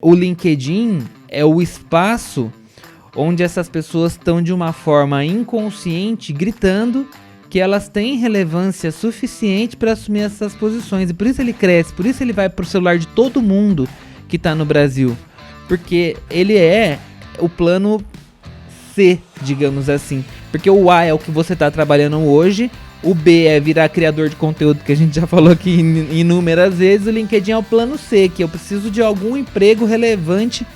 O LinkedIn é o espaço onde essas pessoas estão de uma forma inconsciente gritando que elas têm relevância suficiente para assumir essas posições. E por isso ele cresce, por isso ele vai pro celular de todo mundo que está no Brasil. Porque ele é o plano C, digamos assim. Porque o A é o que você está trabalhando hoje, o B é virar criador de conteúdo, que a gente já falou aqui inúmeras vezes. O LinkedIn é o plano C, que eu preciso de algum emprego relevante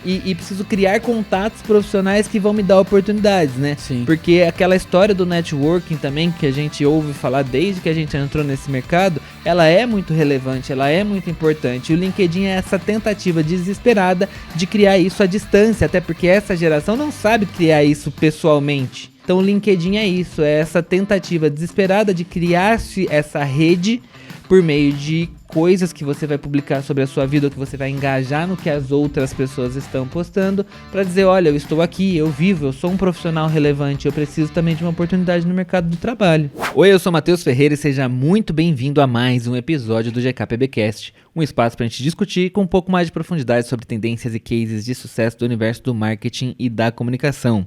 e preciso criar contatos profissionais que vão me dar oportunidades, né? Sim. Porque aquela história do networking também, que a gente ouve falar desde que a gente entrou nesse mercado, ela é muito relevante, ela é muito importante. E o LinkedIn é essa tentativa desesperada de criar isso à distância, até porque essa geração não sabe criar isso pessoalmente. Então o LinkedIn é isso, é essa tentativa desesperada de criar-se essa rede por meio de coisas que você vai publicar sobre a sua vida, ou que você vai engajar no que as outras pessoas estão postando, para dizer, olha, eu estou aqui, eu vivo, eu sou um profissional relevante, eu preciso também de uma oportunidade no mercado do trabalho. Oi, eu sou Matheus Ferreira e seja muito bem-vindo a mais um episódio do GKPBcast, um espaço para a gente discutir com um pouco mais de profundidade sobre tendências e cases de sucesso do universo do marketing e da comunicação.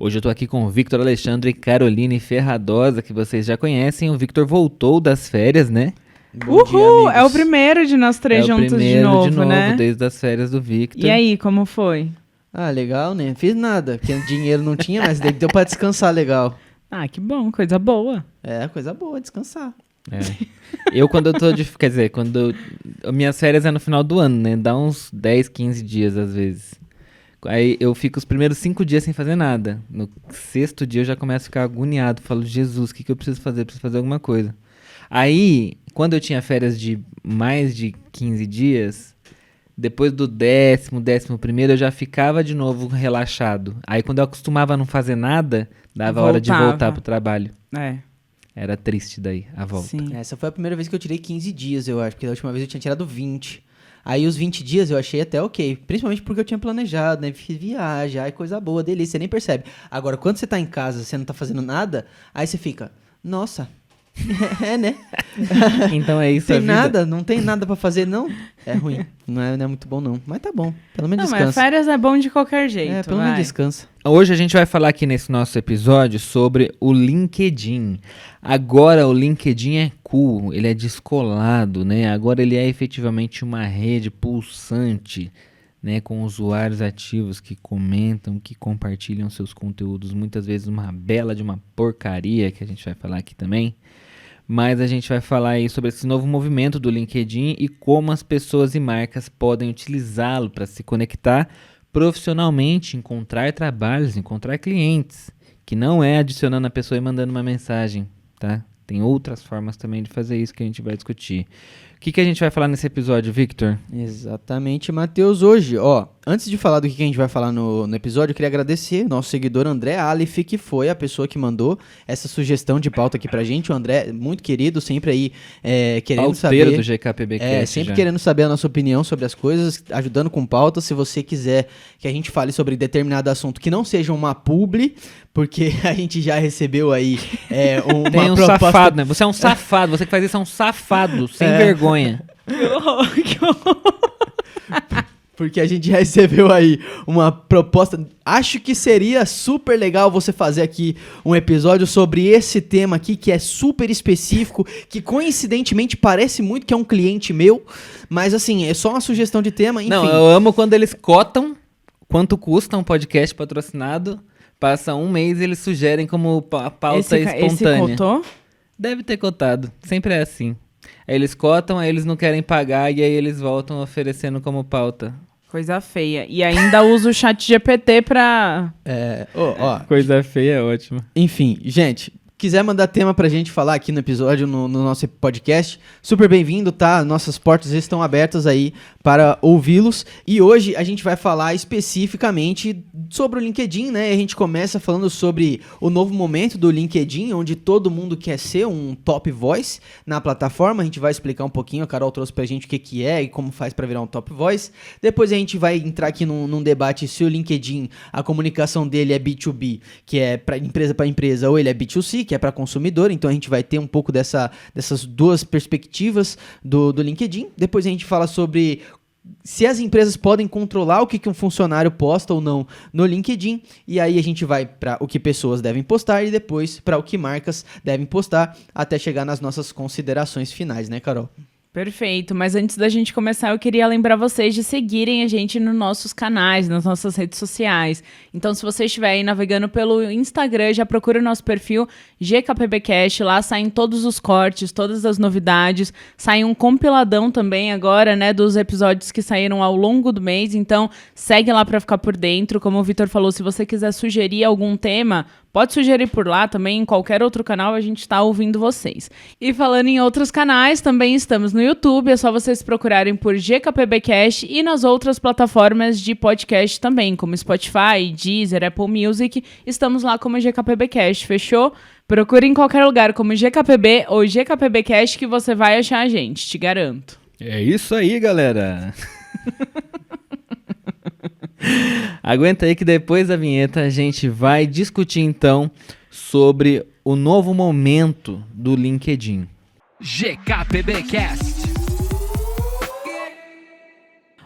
Hoje eu tô aqui com o Victor Alexandre e Caroline Ferradosa, que vocês já conhecem. O Victor voltou das férias, né? Bom dia, amigos. É o primeiro de nós três juntos de novo, né? Desde as férias do Victor. E aí, como foi? Ah, legal, né? Fiz nada, porque dinheiro não tinha, mas deu pra descansar legal. Ah, que bom, coisa boa. É, coisa boa, descansar. É. Eu quando eu tô quer dizer, minhas férias é no final do ano, né? Dá uns 10, 15 dias às vezes. Aí eu fico os primeiros 5 dias sem fazer nada. No 6º dia eu já começo a ficar agoniado. Falo, Jesus, o que eu preciso fazer? Preciso fazer alguma coisa. Aí, quando eu tinha férias de mais de 15 dias, depois do 11º, eu já ficava de novo relaxado. Aí quando eu acostumava a não fazer nada, dava hora de voltar pro trabalho. É. Era triste daí, a volta. Sim. Essa foi a primeira vez que eu tirei 15 dias, eu acho, porque da última vez eu tinha tirado 20. Aí os 20 dias eu achei até ok, principalmente porque eu tinha planejado, né? Fiz viagem, ai, coisa boa, delícia, você nem percebe. Agora, quando você tá em casa, você não tá fazendo nada, aí você fica, nossa, é, né? Então é isso, Tem a vida. nada, não tem nada pra fazer, não. É ruim, não é muito bom, não. Mas tá bom, pelo menos Não, mas descansa. férias é bom de qualquer jeito, É, pelo menos descansa. Hoje a gente vai falar aqui nesse nosso episódio sobre o LinkedIn. Agora o LinkedIn é cool, ele é descolado, né? Agora ele é efetivamente uma rede pulsante, né? Com usuários ativos que comentam, que compartilham seus conteúdos, muitas vezes uma bela de uma porcaria, que a gente vai falar aqui também. Mas a gente vai falar aí sobre esse novo movimento do LinkedIn e como as pessoas e marcas podem utilizá-lo para se conectar profissionalmente, encontrar trabalhos, encontrar clientes, que não é adicionando a pessoa e mandando uma mensagem, tá? Tem outras formas também de fazer isso que a gente vai discutir. O que a gente vai falar nesse episódio, Victor? Exatamente, Matheus. Hoje, ó, antes de falar do que a gente vai falar no episódio, eu queria agradecer o nosso seguidor André Alif, que foi a pessoa que mandou essa sugestão de pauta aqui pra gente. O André, muito querido, sempre aí querendo Pauteiro saber... do GKPBcast. sempre querendo saber a nossa opinião sobre as coisas, ajudando com pauta. Se você quiser que a gente fale sobre determinado assunto que não seja uma publi, porque a gente já recebeu aí uma Tem um proposta... safado, né? Você é um safado, você que faz isso é um safado, sem vergonha. Que horror, que horror. Porque a gente já recebeu aí uma proposta. Acho que seria super legal você fazer aqui um episódio sobre esse tema aqui, que é super específico, que coincidentemente parece muito que é um cliente meu, mas assim, é só uma sugestão de tema, enfim. Não, eu amo quando eles cotam quanto custa um podcast patrocinado, passa um mês e eles sugerem como pauta espontânea. Esse cotou? Deve ter cotado, sempre é assim. Aí eles cotam, aí eles não querem pagar e aí eles voltam oferecendo como pauta. Coisa feia. E ainda usa o chat GPT pra... Coisa feia é ótima. Enfim, gente, quiser mandar tema pra gente falar aqui no episódio, no nosso podcast, super bem-vindo, tá? Nossas portas estão abertas aí para ouvi-los. E hoje a gente vai falar especificamente sobre o LinkedIn, né? A gente começa falando sobre o novo momento do LinkedIn, onde todo mundo quer ser um top voice na plataforma. A gente vai explicar um pouquinho, a Carol trouxe pra gente o que é e como faz pra virar um top voice. Depois a gente vai entrar aqui num debate se o LinkedIn, a comunicação dele é B2B, que é pra empresa, ou ele é B2C, que é para consumidor. Então a gente vai ter um pouco dessas duas perspectivas do LinkedIn. Depois a gente fala sobre se as empresas podem controlar o que um funcionário posta ou não no LinkedIn, e aí a gente vai para o que pessoas devem postar e depois para o que marcas devem postar, até chegar nas nossas considerações finais, né, Carol? Perfeito, mas antes da gente começar, eu queria lembrar vocês de seguirem a gente nos nossos canais, nas nossas redes sociais. Então, se você estiver aí navegando pelo Instagram, já procura o nosso perfil GKPBcast, lá saem todos os cortes, todas as novidades, sai um compiladão também agora, né, dos episódios que saíram ao longo do mês, então segue lá para ficar por dentro. Como o Vitor falou, se você quiser sugerir algum tema, pode sugerir por lá também, em qualquer outro canal, a gente está ouvindo vocês. E falando em outros canais, também estamos no YouTube, é só vocês procurarem por GKPBcast e nas outras plataformas de podcast também, como Spotify, Deezer, Apple Music, estamos lá como GKPBcast, fechou? Procure em qualquer lugar como GKPB ou GKPBcast que você vai achar a gente, te garanto. É isso aí, galera! Aguenta aí que depois da vinheta a gente vai discutir então sobre o novo momento do LinkedIn. GKPBcast.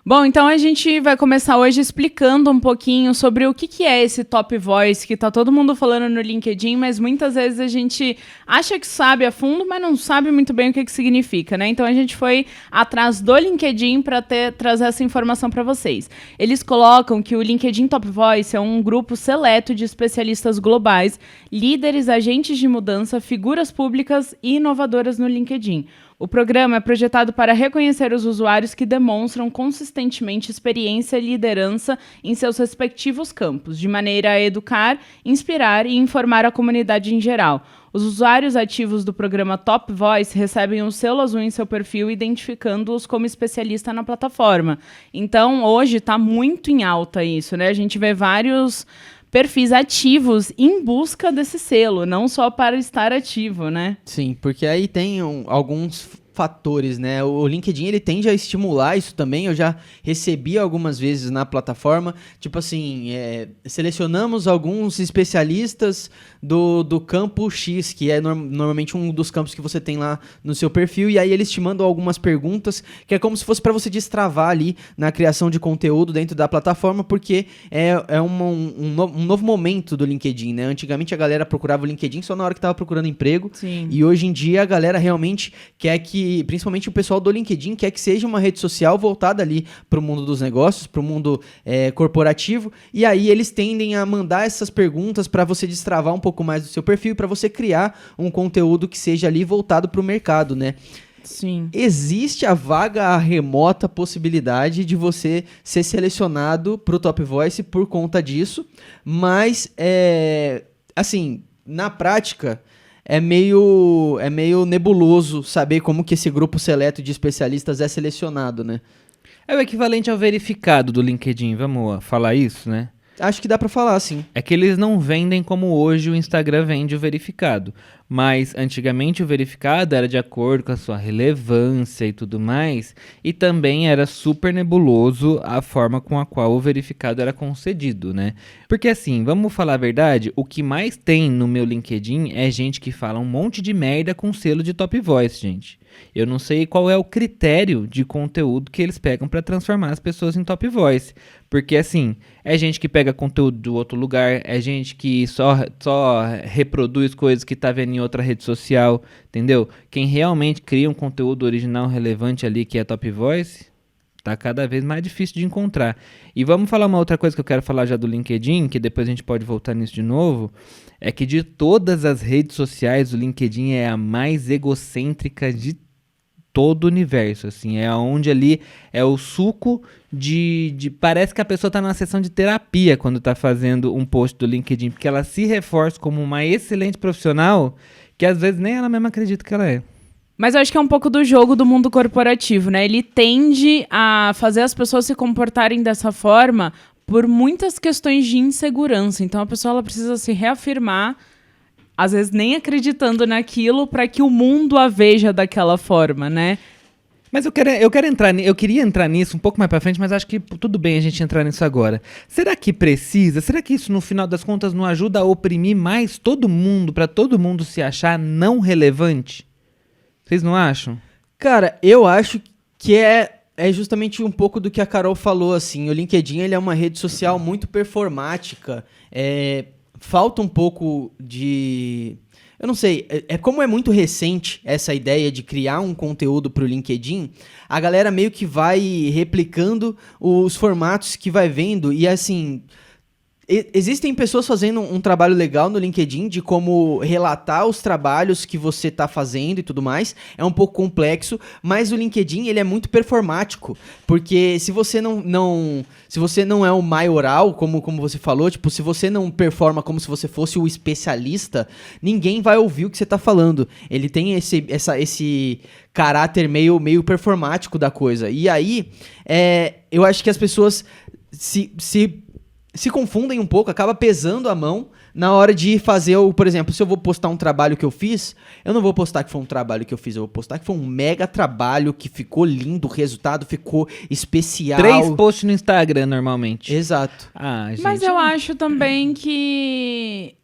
Bom, então a gente vai começar hoje explicando um pouquinho sobre o que é esse Top Voice, que tá todo mundo falando no LinkedIn, mas muitas vezes a gente acha que sabe a fundo, mas não sabe muito bem o que significa, né? Então a gente foi atrás do LinkedIn para trazer essa informação para vocês. Eles colocam que o LinkedIn Top Voice é um grupo seleto de especialistas globais, líderes, agentes de mudança, figuras públicas e inovadoras no LinkedIn. O programa é projetado para reconhecer os usuários que demonstram consistentemente experiência e liderança em seus respectivos campos, de maneira a educar, inspirar e informar a comunidade em geral. Os usuários ativos do programa Top Voice recebem um selo azul em seu perfil, identificando-os como especialista na plataforma. Então, hoje está muito em alta isso, né? A gente vê vários perfis ativos em busca desse selo, não só para estar ativo, né? Sim, porque aí tem alguns fatores, né? O LinkedIn, ele tende a estimular isso também. Eu já recebi algumas vezes na plataforma, tipo assim, selecionamos alguns especialistas do campo X, que é normalmente um dos campos que você tem lá no seu perfil, e aí eles te mandam algumas perguntas, que é como se fosse para você destravar ali na criação de conteúdo dentro da plataforma, porque é um novo momento do LinkedIn, né? Antigamente a galera procurava o LinkedIn só na hora que estava procurando emprego. Sim. E hoje em dia a galera realmente quer que, principalmente o pessoal do LinkedIn, quer que seja uma rede social voltada ali para o mundo dos negócios, para o mundo corporativo, e aí eles tendem a mandar essas perguntas para você destravar um pouco mais do seu perfil e para você criar um conteúdo que seja ali voltado para o mercado, né? Sim. Existe a vaga, a remota possibilidade de você ser selecionado para o Top Voice por conta disso, mas, assim, na prática, é meio nebuloso saber como que esse grupo seleto de especialistas é selecionado, né? É o equivalente ao verificado do LinkedIn, vamos falar isso, né? Acho que dá pra falar, sim. É que eles não vendem como hoje o Instagram vende o verificado. Mas antigamente o verificado era de acordo com a sua relevância e tudo mais. E também era super nebuloso a forma com a qual o verificado era concedido, né? Porque assim, vamos falar a verdade, o que mais tem no meu LinkedIn é gente que fala um monte de merda com selo de Top Voice, gente. Eu não sei qual é o critério de conteúdo que eles pegam para transformar as pessoas em Top Voice. Porque assim, é gente que pega conteúdo de outro lugar, é gente que só reproduz coisas que tá vendo em outra rede social, entendeu? Quem realmente cria um conteúdo original relevante ali, que é Top Voice, tá cada vez mais difícil de encontrar. E vamos falar uma outra coisa que eu quero falar já do LinkedIn, que depois a gente pode voltar nisso de novo, é que de todas as redes sociais, o LinkedIn é a mais egocêntrica de todo o universo, assim, é onde ali é o suco parece que a pessoa tá numa sessão de terapia quando tá fazendo um post do LinkedIn, porque ela se reforça como uma excelente profissional, que às vezes nem ela mesma acredita que ela é. Mas eu acho que é um pouco do jogo do mundo corporativo, né? Ele tende a fazer as pessoas se comportarem dessa forma por muitas questões de insegurança. Então a pessoa ela precisa se reafirmar, às vezes nem acreditando naquilo, para que o mundo a veja daquela forma, né? Mas eu queria entrar nisso um pouco mais pra frente, mas acho que tudo bem a gente entrar nisso agora. Será que precisa? Será que isso no final das contas não ajuda a oprimir mais todo mundo, pra todo mundo se achar não relevante? Vocês não acham? Cara, eu acho que É justamente um pouco do que a Carol falou, assim, o LinkedIn ele é uma rede social muito performática, falta um pouco de... Eu não sei, como é muito recente essa ideia de criar um conteúdo para o LinkedIn, a galera meio que vai replicando os formatos que vai vendo e assim... Existem pessoas fazendo um trabalho legal no LinkedIn de como relatar os trabalhos que você está fazendo e tudo mais. É um pouco complexo, mas o LinkedIn ele é muito performático, porque se você se você não é o maioral, como você falou, tipo, se você não performa como se você fosse o especialista, ninguém vai ouvir o que você está falando. Ele tem esse caráter meio performático da coisa. E aí, eu acho que as pessoas se confundem um pouco, acaba pesando a mão na hora de fazer, por exemplo, se eu vou postar um trabalho que eu fiz, eu não vou postar que foi um trabalho que eu fiz, eu vou postar que foi um mega trabalho, que ficou lindo, o resultado ficou especial. 3 posts no Instagram, normalmente. Exato. Gente, Mas eu acho também que...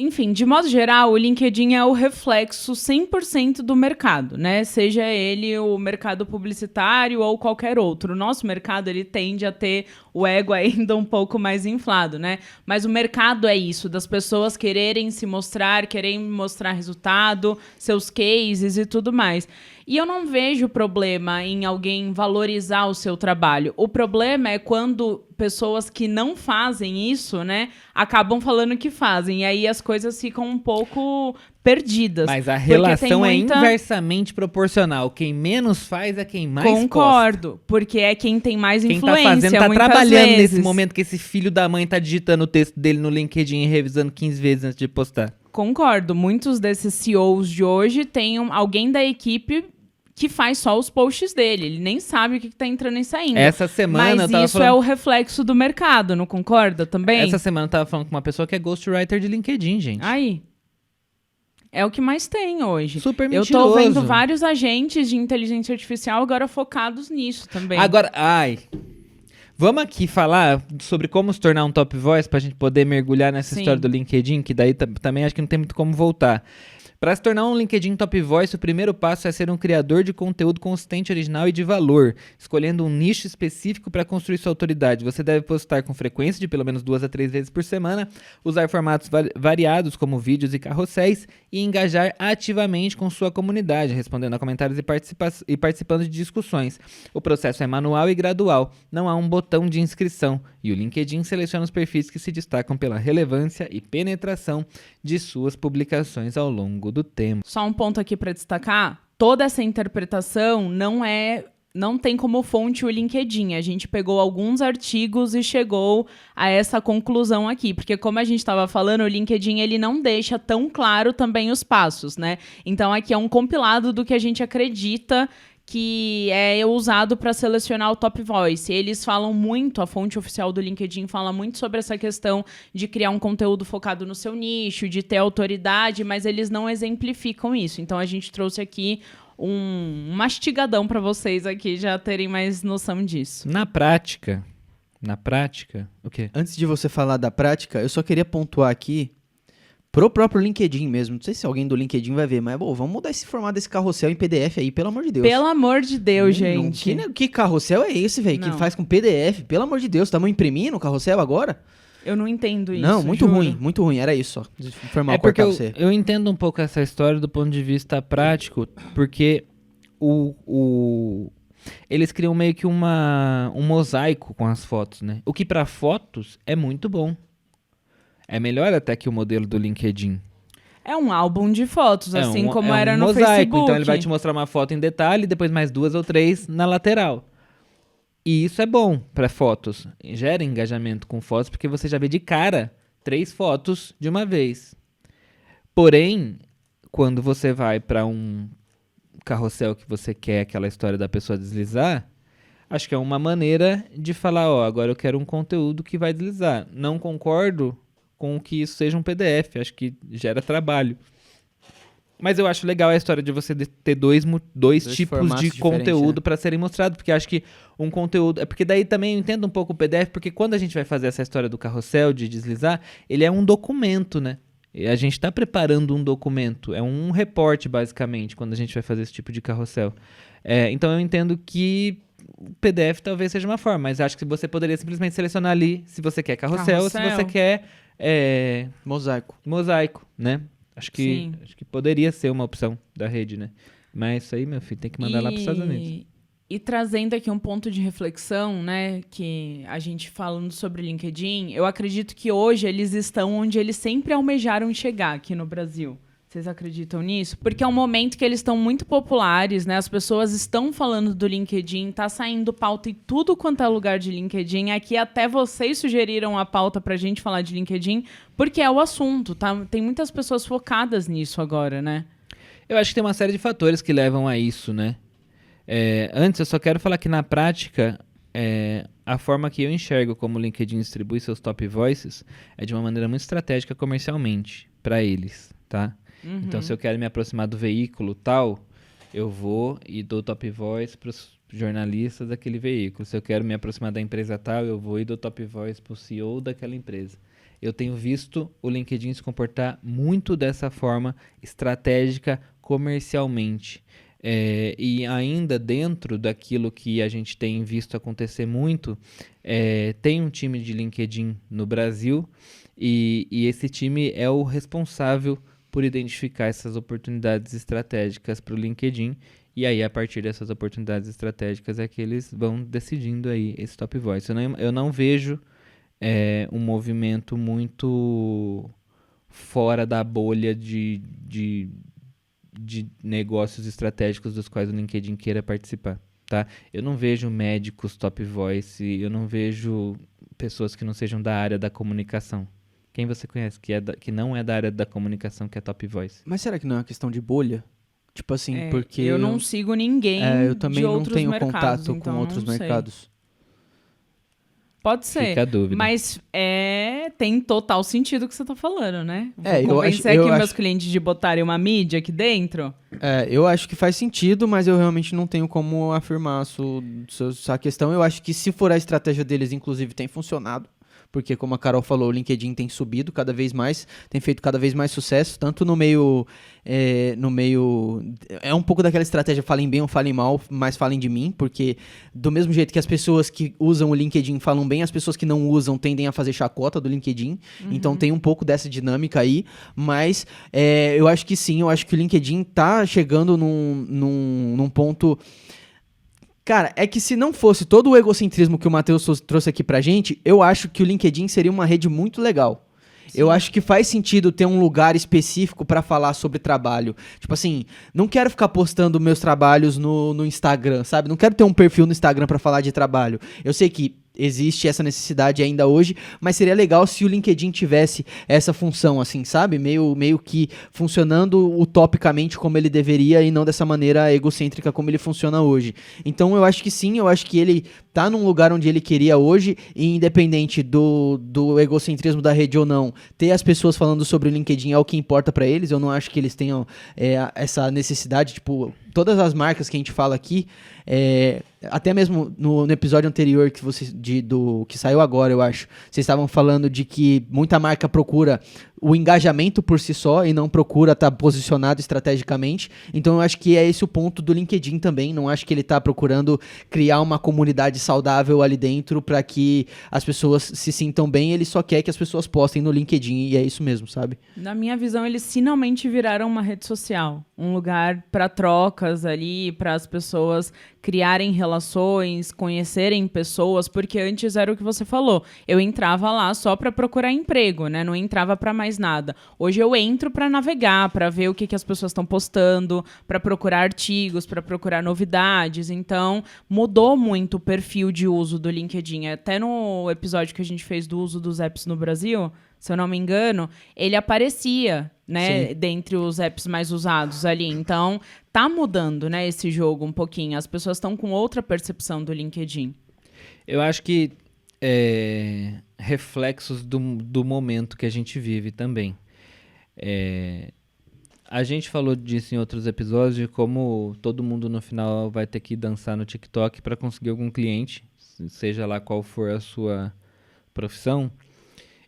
Enfim, de modo geral, o LinkedIn é o reflexo 100% do mercado, né? Seja ele o mercado publicitário ou qualquer outro. O nosso mercado, ele tende a ter o ego ainda um pouco mais inflado, né? Mas o mercado é isso, das pessoas quererem se mostrar, querem mostrar resultado, seus cases e tudo mais. E eu não vejo problema em alguém valorizar o seu trabalho. O problema é quando pessoas que não fazem isso, né, acabam falando que fazem. E aí as coisas ficam um pouco perdidas. Mas a relação é inversamente proporcional. Quem menos faz é quem mais Concordo, porque é quem tem mais influência. Quem tá fazendo, tá trabalhando vezes. nesse momento que esse filho da mãe tá digitando o texto dele no LinkedIn e revisando 15 vezes antes de postar. Concordo. Muitos desses CEOs de hoje têm alguém da equipe que faz só os posts dele. Ele nem sabe o que tá entrando e saindo. Essa semana Mas eu tava isso é o reflexo do mercado, não concorda também? Essa semana eu tava falando com uma pessoa que é ghostwriter de LinkedIn, gente. Aí. É o que mais tem hoje. Super mentiroso. Eu tô vendo vários agentes de inteligência artificial agora focados nisso também. Agora, vamos aqui falar sobre como se tornar um top voice pra gente poder mergulhar nessa história do LinkedIn, que daí também acho que não tem muito como voltar. Para se tornar um LinkedIn Top Voice, o primeiro passo é ser um criador de conteúdo consistente, original e de valor, escolhendo um nicho específico para construir sua autoridade. Você deve postar com frequência de pelo menos 2 a 3 vezes por semana, usar formatos variados como vídeos e carrosséis e engajar ativamente com sua comunidade, respondendo a comentários e participando de discussões. O processo é manual e gradual, não há um botão de inscrição e o LinkedIn seleciona os perfis que se destacam pela relevância e penetração de suas publicações ao longo do tempo. Só um ponto aqui para destacar, toda essa interpretação não tem como fonte o LinkedIn. A gente pegou alguns artigos e chegou a essa conclusão aqui, porque como a gente estava falando, o LinkedIn ele não deixa tão claro também os passos, né? Então aqui é um compilado do que a gente acredita que é usado para selecionar o Top Voice. Eles falam muito, a fonte oficial do LinkedIn fala muito sobre essa questão de criar um conteúdo focado no seu nicho, de ter autoridade, mas eles não exemplificam isso. Então a gente trouxe aqui um mastigadão para vocês aqui já terem mais noção disso. Na prática, o quê? Antes de você falar da prática, eu só queria pontuar aqui pro próprio LinkedIn mesmo. Não sei se alguém do LinkedIn vai ver, mas vamos mudar esse formato desse carrossel em PDF aí, pelo amor de Deus. Pelo amor de Deus, gente. Que carrossel é esse, velho? Que faz com PDF? Pelo amor de Deus, estamos imprimindo o carrossel agora? Eu não entendo isso. Não, muito juro. muito ruim. Era isso, só. Informar o porque você. Eu entendo um pouco essa história do ponto de vista prático, porque eles criam meio que um mosaico com as fotos, né? O que para fotos é muito bom. É melhor até que o modelo do LinkedIn. É um álbum de fotos, assim como era no mosaico, Facebook. Então ele vai te mostrar uma foto em detalhe, depois mais 2 ou 3 na lateral. E isso é bom para fotos. Gera engajamento com fotos, porque você já vê de cara 3 fotos de uma vez. Porém, quando você vai para um carrossel que você quer aquela história da pessoa deslizar, acho que é uma maneira de falar, agora eu quero um conteúdo que vai deslizar. Não concordo com que isso seja um PDF, acho que gera trabalho. Mas eu acho legal a história de você ter dois tipos de conteúdo para serem mostrados, porque acho que um conteúdo... porque daí também eu entendo um pouco o PDF, porque quando a gente vai fazer essa história do carrossel, de deslizar, ele é um documento, né? E a gente está preparando um documento, é um reporte, basicamente, quando a gente vai fazer esse tipo de carrossel. Então eu entendo que o PDF talvez seja uma forma, mas acho que você poderia simplesmente selecionar ali se você quer carrossel ou se você quer mosaico, né? Acho que poderia ser uma opção da rede, né? Mas isso aí, meu filho, tem que mandar lá para os Estados Unidos. E trazendo aqui um ponto de reflexão, né, que a gente falando sobre o LinkedIn, eu acredito que hoje eles estão onde eles sempre almejaram chegar aqui no Brasil. Vocês acreditam nisso? Porque é um momento que eles estão muito populares, né? As pessoas estão falando do LinkedIn, tá saindo pauta em tudo quanto é lugar de LinkedIn. Aqui até vocês sugeriram a pauta pra gente falar de LinkedIn, porque é o assunto, tá? Tem muitas pessoas focadas nisso agora, né? Eu acho que tem uma série de fatores que levam a isso, né? Antes, eu só quero falar que na prática, a forma que eu enxergo como o LinkedIn distribui seus top voices é de uma maneira muito estratégica comercialmente para eles, tá? Uhum. Então, se eu quero me aproximar do veículo tal, eu vou e dou top voice para os jornalistas daquele veículo. Se eu quero me aproximar da empresa tal, eu vou e dou top voice para o CEO daquela empresa. Eu tenho visto o LinkedIn se comportar muito dessa forma estratégica comercialmente. E ainda dentro daquilo que a gente tem visto acontecer muito, tem um time de LinkedIn no Brasil e esse time é o responsável por identificar essas oportunidades estratégicas para o LinkedIn, e aí a partir dessas oportunidades estratégicas é que eles vão decidindo aí esse top voice. Eu não vejo um movimento muito fora da bolha de negócios estratégicos dos quais o LinkedIn queira participar, tá? Eu não vejo médicos top voice, eu não vejo pessoas que não sejam da área da comunicação. Quem você conhece que não é da área da comunicação que é top voice? Mas será que não é uma questão de bolha? Tipo assim, porque... Eu não sigo ninguém eu também de não outros tenho mercados, contato então com outros não sei. mercados. Pode ser, Fica a dúvida. mas tem total sentido o que você tá falando, né? Eu Convencer aqui meus clientes de botarem uma mídia aqui dentro? Eu acho que faz sentido, mas eu realmente não tenho como afirmar essa questão. Eu acho que se for a estratégia deles, inclusive, tem funcionado. Porque, como a Carol falou, o LinkedIn tem subido cada vez mais, tem feito cada vez mais sucesso, tanto no meio... É um pouco daquela estratégia, falem bem ou falem mal, mas falem de mim, porque do mesmo jeito que as pessoas que usam o LinkedIn falam bem, as pessoas que não usam tendem a fazer chacota do LinkedIn, então tem um pouco dessa dinâmica aí, mas eu acho que sim, eu acho que o LinkedIn tá chegando num ponto... Cara, é que se não fosse todo o egocentrismo que o Matheus trouxe aqui pra gente, eu acho que o LinkedIn seria uma rede muito legal. Sim. Eu acho que faz sentido ter um lugar específico pra falar sobre trabalho. Tipo assim, não quero ficar postando meus trabalhos no Instagram, sabe? Não quero ter um perfil no Instagram pra falar de trabalho. Eu sei que existe essa necessidade ainda hoje, mas seria legal se o LinkedIn tivesse essa função, assim, sabe? Meio que funcionando utopicamente como ele deveria e não dessa maneira egocêntrica como ele funciona hoje. Então eu acho que sim, eu acho que ele tá num lugar onde ele queria hoje, e independente do egocentrismo da rede ou não, ter as pessoas falando sobre o LinkedIn é o que importa pra eles. Eu não acho que eles tenham essa necessidade, tipo, todas as marcas que a gente fala aqui, até mesmo no episódio anterior que saiu agora, eu acho, vocês estavam falando de que muita marca procura o engajamento por si só e não procura estar posicionado estrategicamente. Então eu acho que é esse o ponto do LinkedIn também. Não acho que ele está procurando criar uma comunidade saudável ali dentro para que as pessoas se sintam bem. Ele só quer que as pessoas postem no LinkedIn, e é isso mesmo, sabe? Na minha visão, eles finalmente viraram uma rede social, um lugar para trocas ali, para as pessoas criarem relações, conhecerem pessoas, porque antes era o que você falou. Eu entrava lá só para procurar emprego, né? Não entrava para mais nada. Hoje eu entro para navegar, para ver o que as pessoas estão postando, para procurar artigos, para procurar novidades. Então, mudou muito o perfil de uso do LinkedIn. Até no episódio que a gente fez do uso dos apps no Brasil, se eu não me engano, ele aparecia, né, dentre os apps mais usados ali. Então, tá mudando, né, esse jogo um pouquinho. As pessoas estão com outra percepção do LinkedIn. Eu acho que reflexos do momento que a gente vive também. A gente falou disso em outros episódios, de como todo mundo no final vai ter que dançar no TikTok para conseguir algum cliente, seja lá qual for a sua profissão.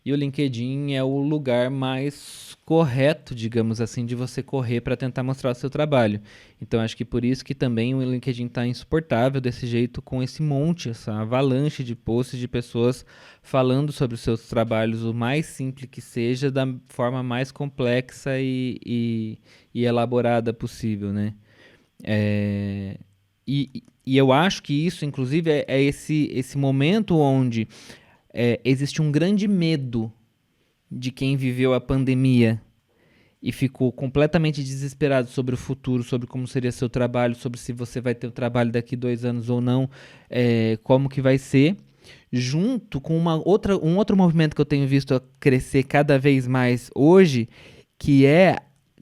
E o LinkedIn é o lugar mais correto, digamos assim, de você correr para tentar mostrar o seu trabalho. Então acho que por isso que também o LinkedIn está insuportável desse jeito, com esse monte, essa avalanche de posts de pessoas falando sobre os seus trabalhos, o mais simples que seja, da forma mais complexa e elaborada possível, né? E eu acho que isso, inclusive, é esse momento onde existe um grande medo de quem viveu a pandemia e ficou completamente desesperado sobre o futuro, sobre como seria seu trabalho, sobre se você vai ter o trabalho daqui 2 anos ou não, como que vai ser, junto com um outro movimento que eu tenho visto crescer cada vez mais hoje, que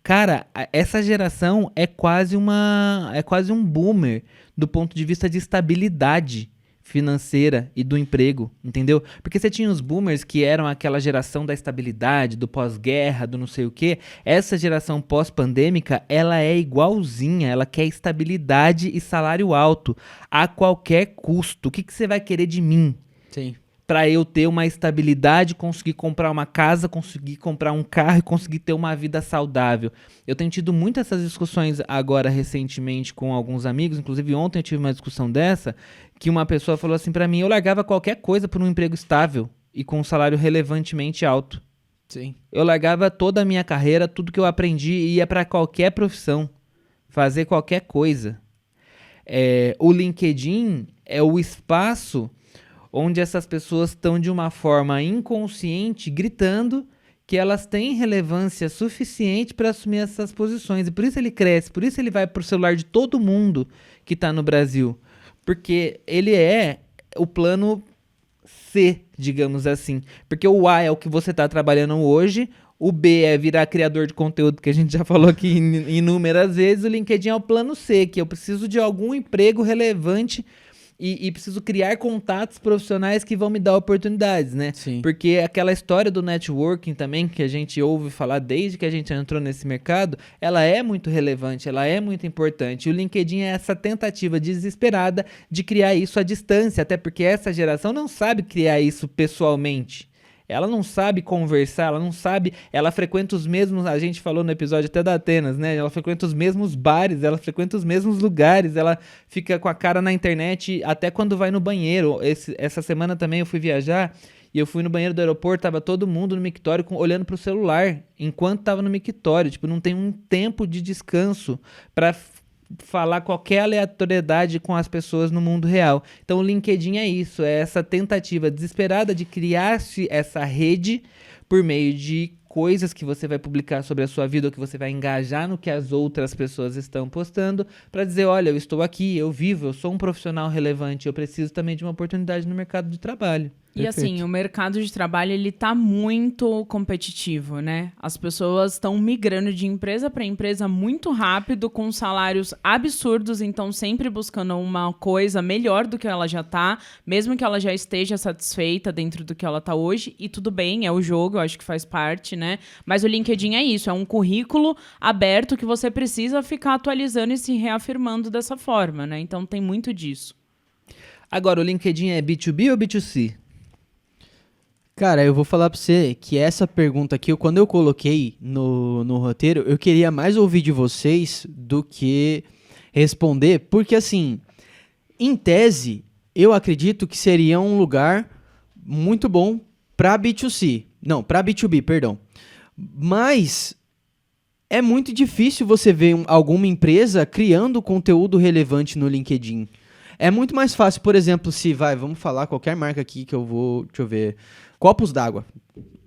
cara, essa geração é quase um boomer do ponto de vista de estabilidade financeira e do emprego, entendeu? Porque você tinha os boomers que eram aquela geração da estabilidade, do pós-guerra, do não sei o quê. Essa geração pós-pandêmica, ela é igualzinha, ela quer estabilidade e salário alto a qualquer custo. O que você vai querer de mim? Sim. Para eu ter uma estabilidade, conseguir comprar uma casa, conseguir comprar um carro e conseguir ter uma vida saudável. Eu tenho tido muitas essas discussões agora recentemente com alguns amigos, inclusive ontem eu tive uma discussão dessa, que uma pessoa falou assim para mim: eu largava qualquer coisa por um emprego estável e com um salário relevantemente alto. Sim. Eu largava toda a minha carreira, tudo que eu aprendi e ia para qualquer profissão, fazer qualquer coisa. O LinkedIn é o espaço onde essas pessoas estão de uma forma inconsciente gritando que elas têm relevância suficiente para assumir essas posições. E por isso ele cresce, por isso ele vai pro celular de todo mundo que está no Brasil. Porque ele é o plano C, digamos assim. Porque o A é o que você está trabalhando hoje, o B é virar criador de conteúdo, que a gente já falou aqui inúmeras vezes, o LinkedIn é o plano C, que eu preciso de algum emprego relevante e preciso criar contatos profissionais que vão me dar oportunidades, né? Sim. Porque aquela história do networking também, que a gente ouve falar desde que a gente entrou nesse mercado, ela é muito relevante, ela é muito importante. E o LinkedIn é essa tentativa desesperada de criar isso à distância, até porque essa geração não sabe criar isso pessoalmente. Ela não sabe conversar, ela não sabe, ela frequenta os mesmos, a gente falou no episódio até da Atenas, né? Ela frequenta os mesmos bares, ela frequenta os mesmos lugares, ela fica com a cara na internet até quando vai no banheiro. Essa semana também eu fui viajar e eu fui no banheiro do aeroporto, tava todo mundo no mictório olhando pro celular, enquanto tava no mictório. Tipo, não tem um tempo de descanso pra falar qualquer aleatoriedade com as pessoas no mundo real. Então o LinkedIn é isso, é essa tentativa desesperada de criar-se essa rede por meio de coisas que você vai publicar sobre a sua vida ou que você vai engajar no que as outras pessoas estão postando para dizer, olha, eu estou aqui, eu vivo, eu sou um profissional relevante, eu preciso também de uma oportunidade no mercado de trabalho. E assim, o mercado de trabalho, ele tá muito competitivo, né? As pessoas estão migrando de empresa para empresa muito rápido, com salários absurdos, então sempre buscando uma coisa melhor do que ela já tá, mesmo que ela já esteja satisfeita dentro do que ela tá hoje, e tudo bem, é o jogo, eu acho que faz parte, né? Mas o LinkedIn é isso, é um currículo aberto que você precisa ficar atualizando e se reafirmando dessa forma, né? Então tem muito disso. Agora, o LinkedIn é B2B ou B2C? Cara, eu vou falar pra você que essa pergunta aqui, quando eu coloquei no roteiro, eu queria mais ouvir de vocês do que responder, porque assim, em tese, eu acredito que seria um lugar muito bom pra B2C. Não, pra B2B, perdão. Mas é muito difícil você ver alguma empresa criando conteúdo relevante no LinkedIn. É muito mais fácil, por exemplo, vamos falar qualquer marca aqui que eu vou, deixa eu ver, Copos d'Água.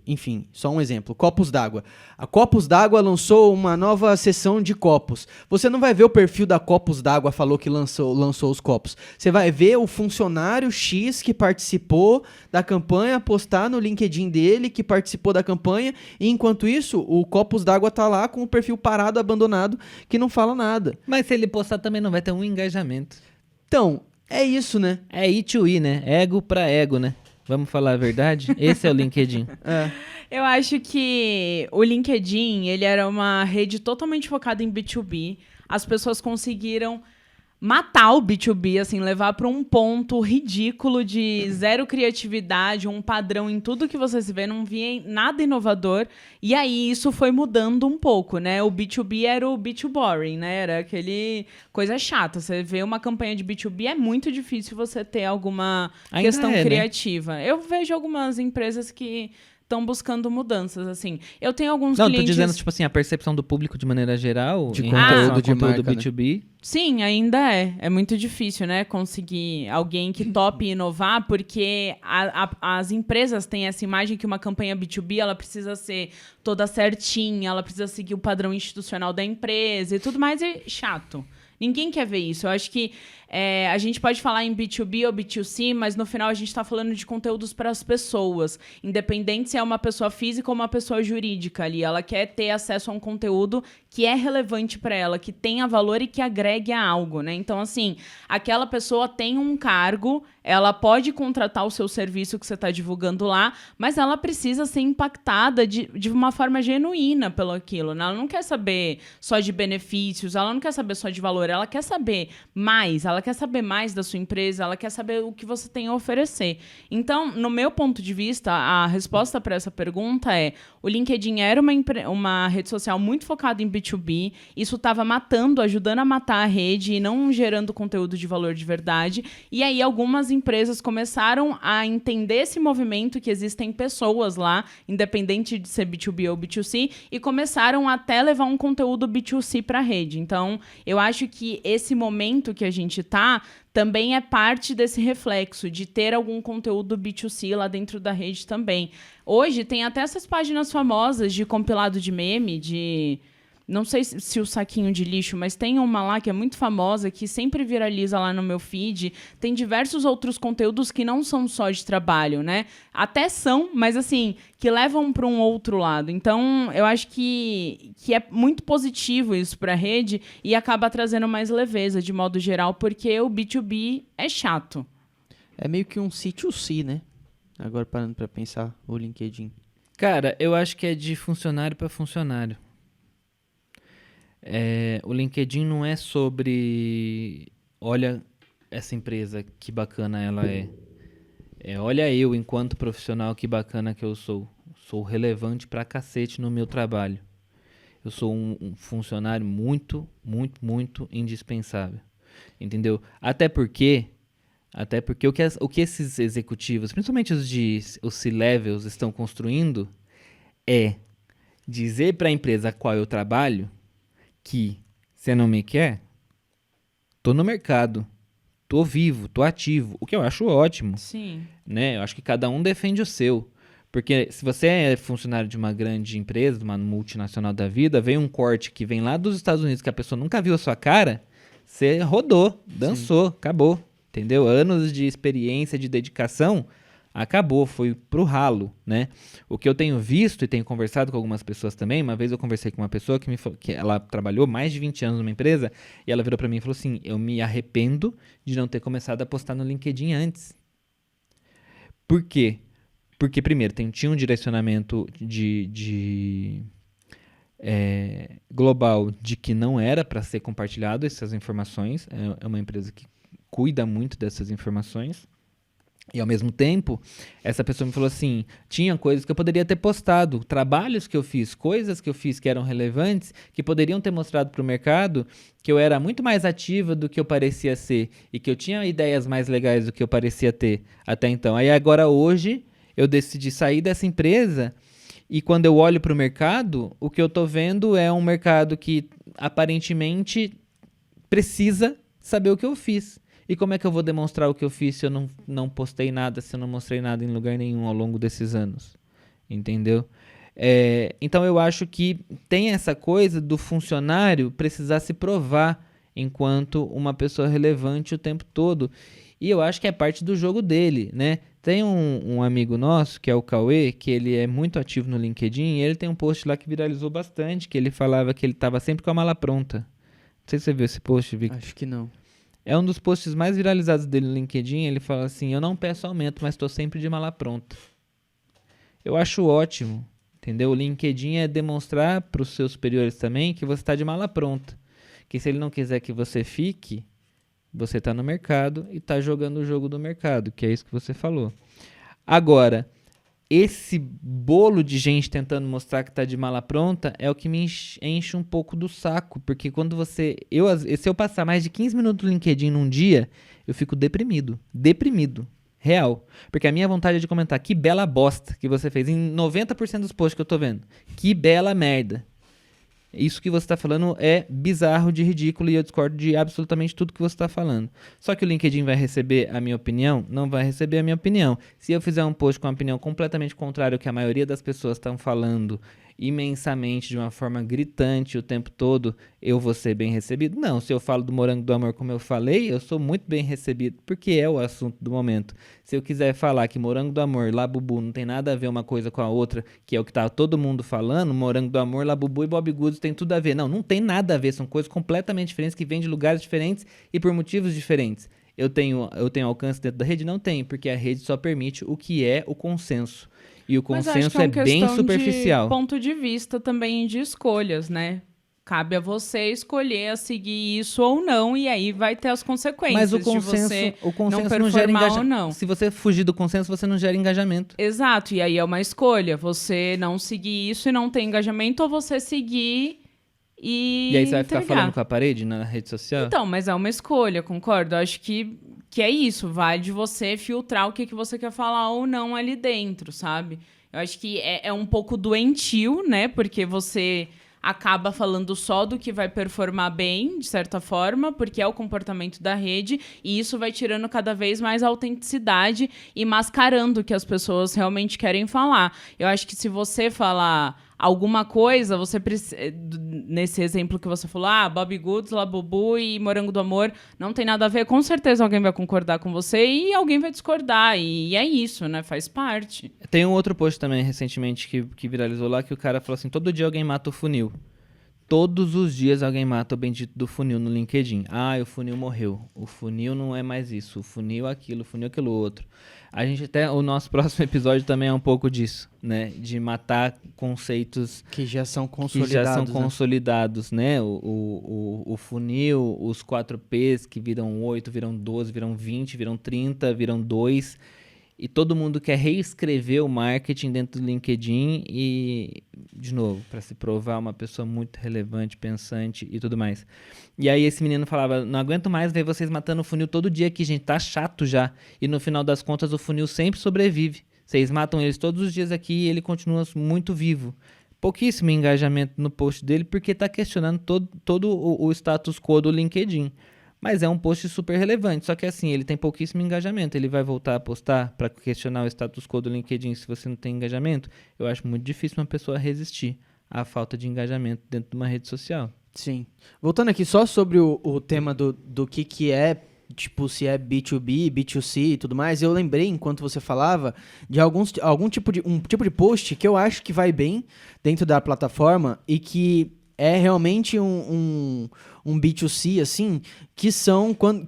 Enfim, só um exemplo. Copos d'Água. A Copos d'Água lançou uma nova seção de copos. Você não vai ver o perfil da Copos d'Água falou que lançou os copos. Você vai ver o funcionário X que participou da campanha, postar no LinkedIn dele que participou da campanha, e enquanto isso, o Copos d'Água tá lá com o perfil parado, abandonado, que não fala nada. Mas se ele postar também não vai ter um engajamento. Então, é isso, né? É I2I, né? Ego pra ego, né? Vamos falar a verdade? Esse é o LinkedIn. Eu acho que o LinkedIn, ele era uma rede totalmente focada em B2B. As pessoas conseguiram matar o B2B, assim, levar para um ponto ridículo de zero criatividade, um padrão em tudo que você se vê, não via nada inovador. E aí isso foi mudando um pouco, né? O B2B era o B2 boring, né? Era aquele coisa chata. Você vê uma campanha de B2B, é muito difícil você ter alguma questão criativa. Né? Eu vejo algumas empresas que estão buscando mudanças, assim. Eu tenho alguns clientes... Não, tô dizendo, tipo assim, a percepção do público de maneira geral, de conteúdo de marca, B2B. Né? Sim, ainda é. É muito difícil, né? Conseguir alguém que tope inovar, porque as empresas têm essa imagem que uma campanha B2B, ela precisa ser toda certinha, ela precisa seguir o padrão institucional da empresa e tudo mais, é chato. Ninguém quer ver isso. Eu acho que a gente pode falar em B2B ou B2C, mas no final a gente está falando de conteúdos para as pessoas. Independente se é uma pessoa física ou uma pessoa jurídica ali. Ela quer ter acesso a um conteúdo que é relevante para ela, que tenha valor e que agregue a algo, né? Então, assim, aquela pessoa tem um cargo, ela pode contratar o seu serviço que você está divulgando lá, mas ela precisa ser impactada de uma forma genuína pelo aquilo, né? Ela não quer saber só de benefícios, ela não quer saber só de valor, ela quer saber mais, ela quer saber mais da sua empresa, ela quer saber o que você tem a oferecer. Então, no meu ponto de vista, a resposta para essa pergunta é: o LinkedIn era uma rede social muito focada em B2B, isso estava ajudando a matar a rede e não gerando conteúdo de valor de verdade. E aí algumas empresas começaram a entender esse movimento, que existem pessoas lá, independente de ser B2B ou B2C, e começaram até levar um conteúdo B2C para a rede. Então, eu acho que esse momento que a gente tá também é parte desse reflexo de ter algum conteúdo B2C lá dentro da rede também. Hoje tem até essas páginas famosas de compilado de meme, de... Não sei se o saquinho de lixo, mas tem uma lá que é muito famosa, que sempre viraliza lá no meu feed. Tem diversos outros conteúdos que não são só de trabalho, né? Até são, mas assim, que levam para um outro lado. Então, eu acho que é muito positivo isso para a rede e acaba trazendo mais leveza, de modo geral, porque o B2B é chato. É meio que um C2C, né? Agora parando para pensar o LinkedIn. Cara, eu acho que é de funcionário para funcionário. O LinkedIn não é sobre olha essa empresa, que bacana ela é. Olha eu, enquanto profissional, que bacana que eu sou. Sou relevante pra cacete no meu trabalho. Eu sou um funcionário muito, muito, muito indispensável. Entendeu? Até porque o que esses executivos, principalmente os C-levels, estão construindo é dizer para a empresa a qual eu trabalho que você não me quer, tô no mercado, tô vivo, tô ativo, o que eu acho ótimo. Sim. Né? Eu acho que cada um defende o seu. Porque se você é funcionário de uma grande empresa, de uma multinacional da vida, vem um corte que vem lá dos Estados Unidos que a pessoa nunca viu a sua cara, você rodou, dançou, acabou. Entendeu? Anos de experiência, de dedicação, acabou, foi pro ralo, né? O que eu tenho visto e tenho conversado com algumas pessoas também, uma vez eu conversei com uma pessoa que me falou que ela trabalhou mais de 20 anos numa empresa e ela virou pra mim e falou assim: eu me arrependo de não ter começado a postar no LinkedIn antes. Por quê? Porque primeiro tinha um direcionamento global de que não era para ser compartilhado essas informações, é uma empresa que cuida muito dessas informações. E ao mesmo tempo, essa pessoa me falou assim, tinha coisas que eu poderia ter postado, trabalhos que eu fiz, coisas que eu fiz que eram relevantes, que poderiam ter mostrado para o mercado que eu era muito mais ativa do que eu parecia ser e que eu tinha ideias mais legais do que eu parecia ter até então. Aí agora hoje eu decidi sair dessa empresa e quando eu olho para o mercado, o que eu estou vendo é um mercado que aparentemente precisa saber o que eu fiz. E como é que eu vou demonstrar o que eu fiz se eu não postei nada, se eu não mostrei nada em lugar nenhum ao longo desses anos? Entendeu? Então eu acho que tem essa coisa do funcionário precisar se provar enquanto uma pessoa relevante o tempo todo. E eu acho que é parte do jogo dele, né? Tem um amigo nosso, que é o Cauê, que ele é muito ativo no LinkedIn, e ele tem um post lá que viralizou bastante, que ele falava que ele estava sempre com a mala pronta. Não sei se você viu esse post, Victor. Acho que não. É um dos posts mais viralizados dele no LinkedIn. Ele fala assim: eu não peço aumento, mas estou sempre de mala pronta. Eu acho ótimo, entendeu? O LinkedIn é demonstrar para os seus superiores também que você está de mala pronta. Que se ele não quiser que você fique, Você tá no mercado e tá jogando o jogo do mercado, que é isso que você falou. Agora, esse bolo de gente tentando mostrar que tá de mala pronta é o que me enche um pouco do saco, porque quando se eu passar mais de 15 minutos no LinkedIn num dia, eu fico deprimido, real, porque a minha vontade é de comentar, que bela bosta que você fez, em 90% dos posts que eu tô vendo, que bela merda. Isso que você está falando é bizarro de ridículo e eu discordo de absolutamente tudo que você está falando. Só que o LinkedIn vai receber a minha opinião? Não vai receber a minha opinião. Se eu fizer um post com uma opinião completamente contrária ao que a maioria das pessoas estão falando imensamente, de uma forma gritante o tempo todo, eu vou ser bem recebido? Não, se eu falo do Morango do Amor como eu falei, eu sou muito bem recebido, porque é o assunto do momento. Se eu quiser falar que Morango do Amor, Labubu não tem nada a ver uma coisa com a outra, que é o que tá todo mundo falando, Morango do Amor, Labubu e Bob Goods tem tudo a ver. Não, não tem nada a ver, são coisas completamente diferentes, que vêm de lugares diferentes e por motivos diferentes. Eu tenho alcance dentro da rede? Não tenho, porque a rede só permite o que é o consenso. E o consenso é bem superficial. De ponto de vista também de escolhas, né? Cabe a você escolher a seguir isso ou não, e aí vai ter as consequências. Mas o consenso não gera engajamento. Se você fugir do consenso, você não gera engajamento. Exato, e aí é uma escolha. Você não seguir isso e não ter engajamento, ou você seguir e aí você vai ficar falando com a parede na rede social? Então, mas é uma escolha, concordo. Eu acho que é isso, vale de você filtrar o que você quer falar ou não ali dentro, sabe? Eu acho que é um pouco doentio, né? Porque você acaba falando só do que vai performar bem, de certa forma, porque é o comportamento da rede, e isso vai tirando cada vez mais a autenticidade e mascarando o que as pessoas realmente querem falar. Eu acho que se você falar alguma coisa, você nesse exemplo que você falou, Bob Goods, Labubu e Morango do Amor, não tem nada a ver, com certeza alguém vai concordar com você e alguém vai discordar, e é isso, né? Faz parte. Tem um outro post também, recentemente, que viralizou lá, que o cara falou assim, todo dia alguém mata o funil. Todos os dias alguém mata o bendito do funil no LinkedIn. O funil morreu. O funil não é mais isso. O funil aquilo, o funil aquilo outro. A gente o nosso próximo episódio também é um pouco disso, né? De matar conceitos que já são consolidados, né? O funil, os 4 Ps que viram 8, viram 12, viram 20, viram 30, viram 2. E todo mundo quer reescrever o marketing dentro do LinkedIn e, de novo, para se provar uma pessoa muito relevante, pensante e tudo mais. E aí esse menino falava, não aguento mais ver vocês matando o funil todo dia aqui, gente, tá chato já. E no final das contas o funil sempre sobrevive. Vocês matam eles todos os dias aqui e ele continua muito vivo. Pouquíssimo engajamento no post dele porque tá questionando todo o status quo do LinkedIn. Mas é um post super relevante, só que assim, ele tem pouquíssimo engajamento. Ele vai voltar a postar para questionar o status quo do LinkedIn se você não tem engajamento? Eu acho muito difícil uma pessoa resistir à falta de engajamento dentro de uma rede social. Sim. Voltando aqui só sobre o tema do que é, tipo, se é B2B, B2C e tudo mais, eu lembrei, enquanto você falava, de um tipo de post que eu acho que vai bem dentro da plataforma e que é realmente um B2C, assim, que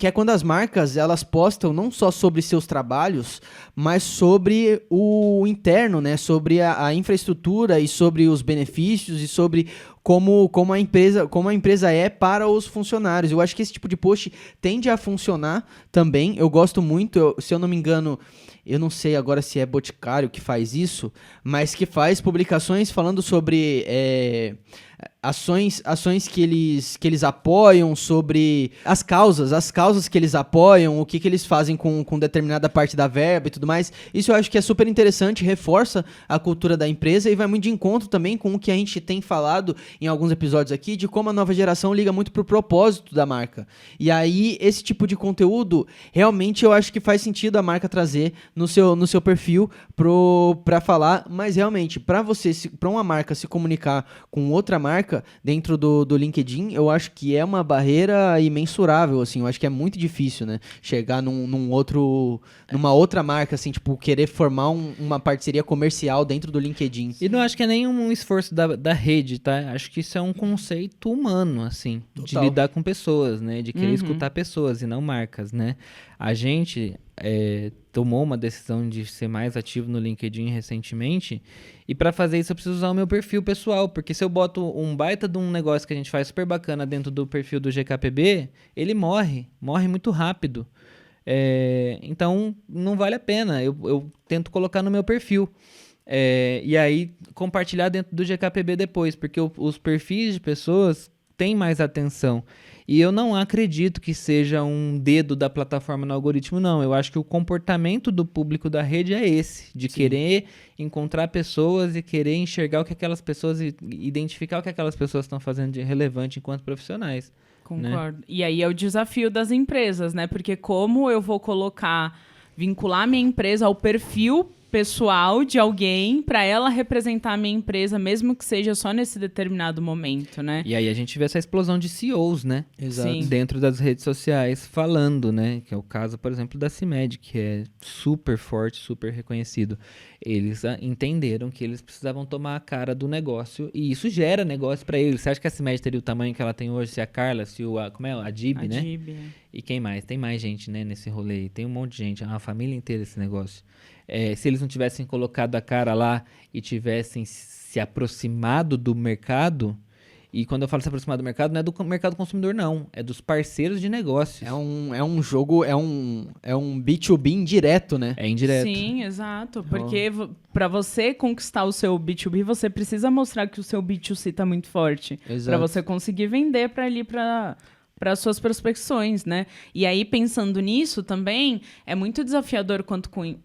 é quando as marcas, elas postam não só sobre seus trabalhos, mas sobre o interno, né? Sobre a infraestrutura e sobre os benefícios e sobre como a empresa é para os funcionários. Eu acho que esse tipo de post tende a funcionar também. Eu gosto muito, se eu não me engano, eu não sei agora se é Boticário que faz isso, mas que faz publicações falando sobre ações que eles apoiam, sobre as causas que eles apoiam, o que eles fazem com determinada parte da verba e tudo mais. Isso eu acho que é super interessante, reforça a cultura da empresa e vai muito de encontro também com o que a gente tem falado em alguns episódios aqui, de como a nova geração liga muito pro propósito da marca. E aí, esse tipo de conteúdo, realmente eu acho que faz sentido a marca trazer no seu perfil pra falar, mas realmente, pra uma marca se comunicar com outra marca dentro do LinkedIn, eu acho que é uma barreira imensurável, assim, eu acho que é muito difícil, né, chegar numa outra marca, assim, tipo, querer formar uma parceria comercial dentro do LinkedIn. E não acho que é nenhum esforço da rede, tá? Acho que isso é um conceito humano, assim, total, de lidar com pessoas, né, de querer escutar pessoas e não marcas, né? A gente tomou uma decisão de ser mais ativo no LinkedIn recentemente, e para fazer isso eu preciso usar o meu perfil pessoal, porque se eu boto um baita de um negócio que a gente faz super bacana dentro do perfil do GKPB, ele morre muito rápido. Então não vale a pena, eu tento colocar no meu perfil. E aí compartilhar dentro do GKPB depois, porque os perfis de pessoas têm mais atenção. E eu não acredito que seja um dedo da plataforma no algoritmo, não. Eu acho que o comportamento do público da rede é esse, de querer encontrar pessoas e querer enxergar o que aquelas pessoas, identificar o que aquelas pessoas estão fazendo de relevante enquanto profissionais. Concordo. Né? E aí é o desafio das empresas, né? Porque como eu vou vincular minha empresa ao perfil pessoal de alguém para ela representar a minha empresa, mesmo que seja só nesse determinado momento, né? E aí a gente vê essa explosão de CEOs, né? Exato. Dentro das redes sociais falando, né? Que é o caso, por exemplo, da CIMED, que é super forte, super reconhecido. Eles entenderam que eles precisavam tomar a cara do negócio e isso gera negócio para eles. Você acha que a CIMED teria o tamanho que ela tem hoje se a Carla, se a DIB, né? DIB. E quem mais? Tem mais gente, né, nesse rolê. Tem um monte de gente, a família inteira esse negócio. Se eles não tivessem colocado a cara lá e tivessem se aproximado do mercado, e quando eu falo se aproximar do mercado, não é do mercado consumidor, não. É dos parceiros de negócios. É um jogo, é um B2B indireto, né? É indireto. Sim, exato. Porque para você conquistar o seu B2B, você precisa mostrar que o seu B2C está muito forte. Para você conseguir vender para as suas prospecções, né? E aí, pensando nisso também, é muito desafiador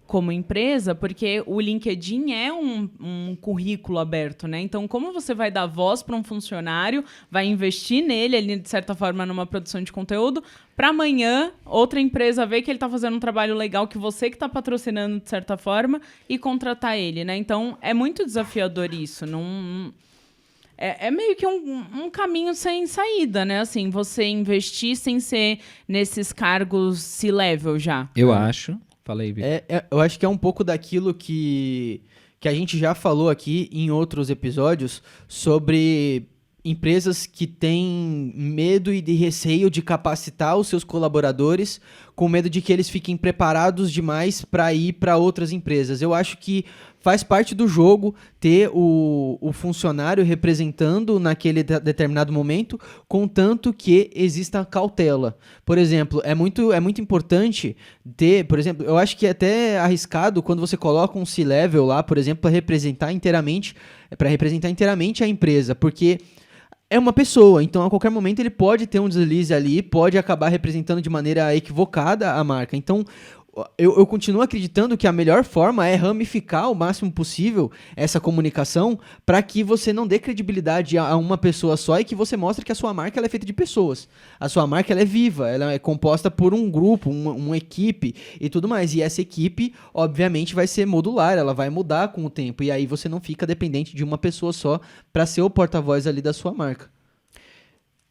como empresa, porque o LinkedIn é um currículo aberto, né? Então, como você vai dar voz para um funcionário, vai investir nele, ali, de certa forma, numa produção de conteúdo, para amanhã, outra empresa ver que ele está fazendo um trabalho legal, que você que está patrocinando, de certa forma, e contratar ele, né? Então, é muito desafiador isso, É meio que um caminho sem saída, né? Assim, você investir sem ser nesses cargos C-level já. Eu acho. Fala aí, Vitor. Eu acho que é um pouco daquilo que a gente já falou aqui em outros episódios sobre empresas que têm medo e de receio de capacitar os seus colaboradores com medo de que eles fiquem preparados demais para ir para outras empresas. Eu acho que faz parte do jogo ter o funcionário representando naquele determinado momento, contanto que exista cautela. Por exemplo, é muito importante ter, por exemplo, eu acho que é até arriscado quando você coloca um C-level lá, por exemplo, para representar inteiramente a empresa, porque é uma pessoa, então a qualquer momento ele pode ter um deslize ali, pode acabar representando de maneira equivocada a marca. Então, eu continuo acreditando que a melhor forma é ramificar o máximo possível essa comunicação para que você não dê credibilidade a uma pessoa só e que você mostre que a sua marca ela é feita de pessoas. A sua marca ela é viva, ela é composta por um grupo, uma equipe e tudo mais. E essa equipe, obviamente, vai ser modular, ela vai mudar com o tempo. E aí você não fica dependente de uma pessoa só para ser o porta-voz ali da sua marca.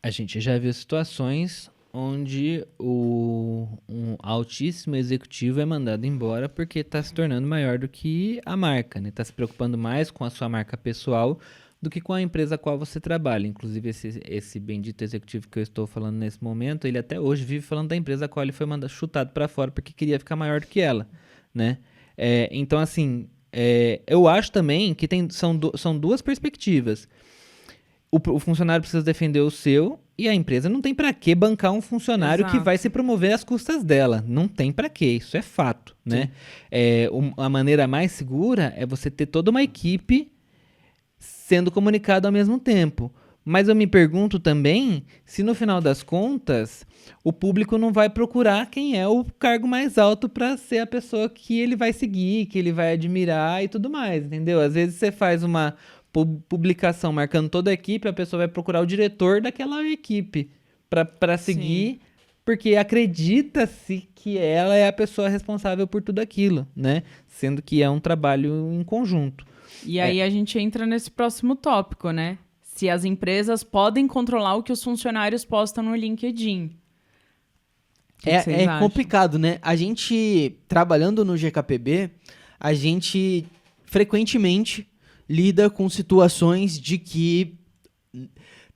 A gente já viu situações onde um altíssimo executivo é mandado embora porque está se tornando maior do que a marca, né? Está se preocupando mais com a sua marca pessoal do que com a empresa a qual você trabalha. Inclusive, esse bendito executivo que eu estou falando nesse momento, ele até hoje vive falando da empresa a qual ele foi chutado para fora porque queria ficar maior do que ela, né? Então, assim, eu acho também que são duas perspectivas. O funcionário precisa defender o seu e a empresa não tem para que bancar um funcionário que vai se promover às custas dela. Não tem para que, isso é fato, né? A maneira mais segura é você ter toda uma equipe sendo comunicada ao mesmo tempo. Mas eu me pergunto também se no final das contas o público não vai procurar quem é o cargo mais alto para ser a pessoa que ele vai seguir, que ele vai admirar e tudo mais, entendeu? Às vezes você faz uma publicação marcando toda a equipe, a pessoa vai procurar o diretor daquela equipe para seguir. Sim. Porque acredita-se que ela é a pessoa responsável por tudo aquilo, né? Sendo que é um trabalho em conjunto. E aí a gente entra nesse próximo tópico, né? Se as empresas podem controlar o que os funcionários postam no LinkedIn. É complicado, né? A gente, trabalhando no GKPB, a gente frequentemente lida com situações de que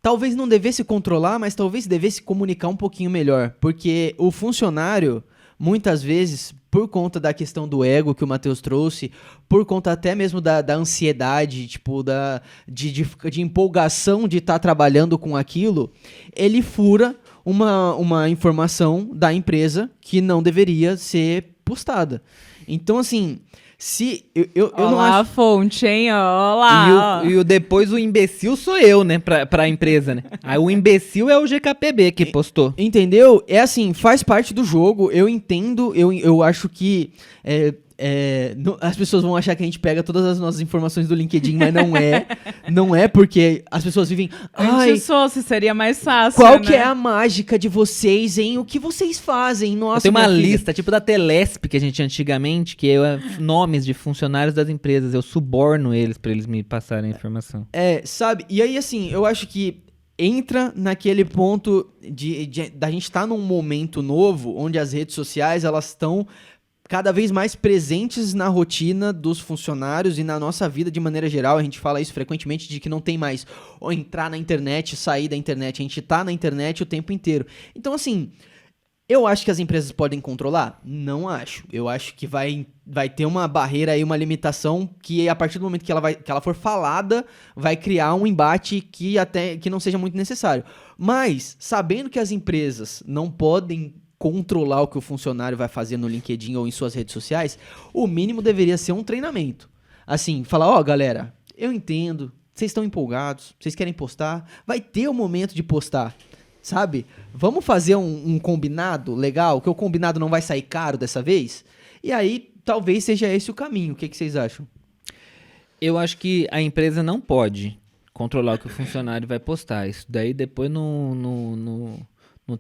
talvez não devesse controlar, mas talvez devesse comunicar um pouquinho melhor. Porque o funcionário, muitas vezes, por conta da questão do ego que o Matheus trouxe, por conta até mesmo da ansiedade, tipo, de empolgação de estar trabalhando com aquilo, ele fura uma informação da empresa que não deveria ser postada. Então, assim, se eu não Olá, acho... a fonte, hein? Olá. E o depois o imbecil sou eu, né? Pra empresa, né? Aí o imbecil é o GKPB que postou. Entendeu? É assim, faz parte do jogo, eu entendo, eu acho que as pessoas vão achar que a gente pega todas as nossas informações do LinkedIn, mas não é. Não é porque as pessoas vivem... Antes fosse, seria mais fácil, Qual né? que é a mágica de vocês, hein? O que vocês fazem? Nossa, Eu tenho uma minha filha. lista, tipo da Telesp que a gente tinha antigamente, que é nomes de funcionários das empresas. Eu suborno eles pra eles me passarem a informação. Sabe? E aí, assim, eu acho que entra naquele ponto da gente estar num momento novo, onde as redes sociais, elas estão cada vez mais presentes na rotina dos funcionários e na nossa vida de maneira geral. A gente fala isso frequentemente, de que não tem mais ou entrar na internet, sair da internet. A gente tá na internet o tempo inteiro. Então, assim, eu acho que as empresas podem controlar? Não acho. Eu acho que vai ter uma barreira aí, uma limitação que a partir do momento que ela for falada, vai criar um embate que não seja muito necessário. Mas, sabendo que as empresas não podem controlar o que o funcionário vai fazer no LinkedIn ou em suas redes sociais, o mínimo deveria ser um treinamento. Assim, falar, galera, eu entendo, vocês estão empolgados, vocês querem postar, vai ter o momento de postar, sabe? Vamos fazer um combinado legal, que o combinado não vai sair caro dessa vez? E aí, talvez seja esse o caminho. O que vocês acham? Eu acho que a empresa não pode controlar o que o funcionário vai postar. Isso daí depois no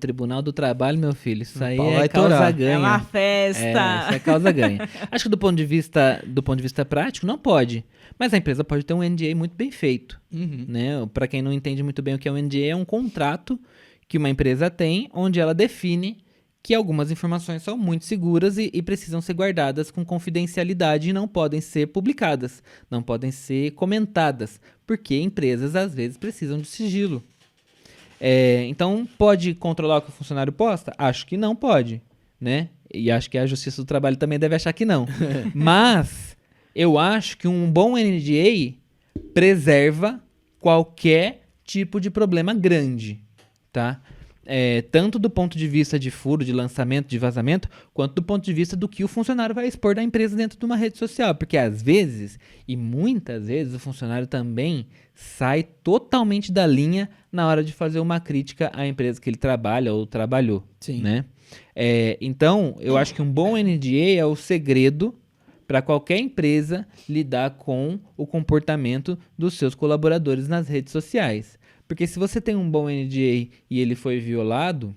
Tribunal do Trabalho, meu filho, isso aí é causa ganha. É uma festa. Isso é causa ganha. Acho que do ponto de vista prático, não pode. Mas a empresa pode ter um NDA muito bem feito. Né? Para quem não entende muito bem o que é um NDA, é um contrato que uma empresa tem, onde ela define que algumas informações são muito seguras e precisam ser guardadas com confidencialidade e não podem ser publicadas, não podem ser comentadas, porque empresas às vezes precisam de sigilo. Então, pode controlar o que o funcionário posta? Acho que não pode, né? E acho que a Justiça do Trabalho também deve achar que não. Mas eu acho que um bom NDA preserva qualquer tipo de problema grande, tá? Tanto do ponto de vista de furo, de lançamento, de vazamento, quanto do ponto de vista do que o funcionário vai expor da empresa dentro de uma rede social. Porque às vezes, e muitas vezes, o funcionário também sai totalmente da linha na hora de fazer uma crítica à empresa que ele trabalha ou trabalhou. Sim. Né? Então, eu acho que um bom NDA é o segredo para qualquer empresa lidar com o comportamento dos seus colaboradores nas redes sociais. Porque se você tem um bom NDA e ele foi violado,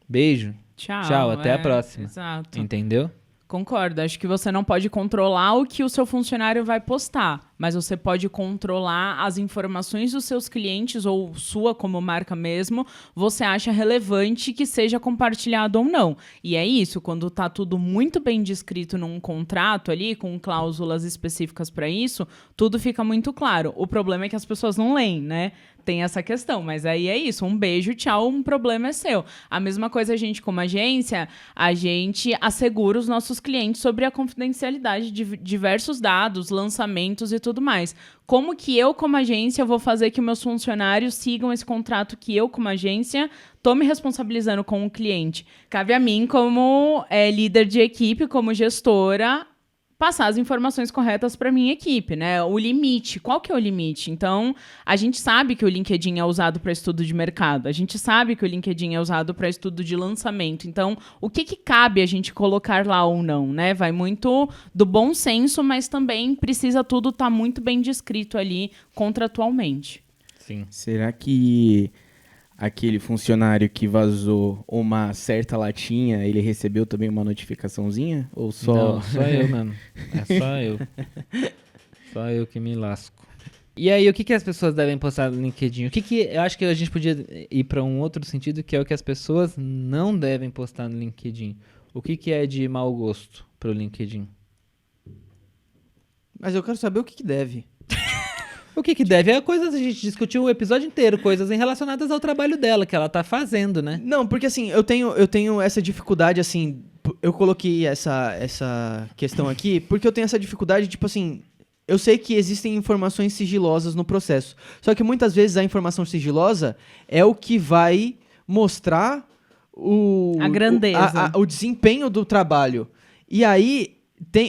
beijo, tchau, até a próxima. Exato. Entendeu? Concordo. Acho que você não pode controlar o que o seu funcionário vai postar, mas você pode controlar as informações dos seus clientes ou sua como marca mesmo, você acha relevante que seja compartilhado ou não. E é isso, quando tá tudo muito bem descrito num contrato ali, com cláusulas específicas para isso, tudo fica muito claro. O problema é que as pessoas não leem, né? Tem essa questão, mas aí é isso, um beijo, tchau, um problema é seu. A mesma coisa a gente como agência, a gente assegura os nossos clientes sobre a confidencialidade de diversos dados, lançamentos e tudo mais. Como que eu como agência vou fazer que meus funcionários sigam esse contrato que eu como agência estou me responsabilizando com o cliente? Cabe a mim como líder de equipe, como gestora, passar as informações corretas para minha equipe, né? O limite, qual que é o limite? Então, a gente sabe que o LinkedIn é usado para estudo de mercado, a gente sabe que o LinkedIn é usado para estudo de lançamento. Então, o que cabe a gente colocar lá ou não, né? Vai muito do bom senso, mas também precisa tudo estar muito bem descrito ali contratualmente. Sim. Será que aquele funcionário que vazou uma certa latinha, ele recebeu também uma notificaçãozinha? Ou só... Não, só eu, mano. É só eu. Só eu que me lasco. E aí, o que as pessoas devem postar no LinkedIn? Eu acho que a gente podia ir para um outro sentido, que é o que as pessoas não devem postar no LinkedIn. O que é de mau gosto pro LinkedIn? Mas eu quero saber o que deve. O que deve é coisas, a gente discutiu o episódio inteiro, coisas relacionadas ao trabalho dela, que ela tá fazendo, né? Não, porque assim, eu tenho essa dificuldade, assim, eu coloquei essa questão aqui porque eu tenho essa dificuldade, tipo assim, eu sei que existem informações sigilosas no processo, só que muitas vezes a informação sigilosa é o que vai mostrar A grandeza. o desempenho do trabalho. E aí,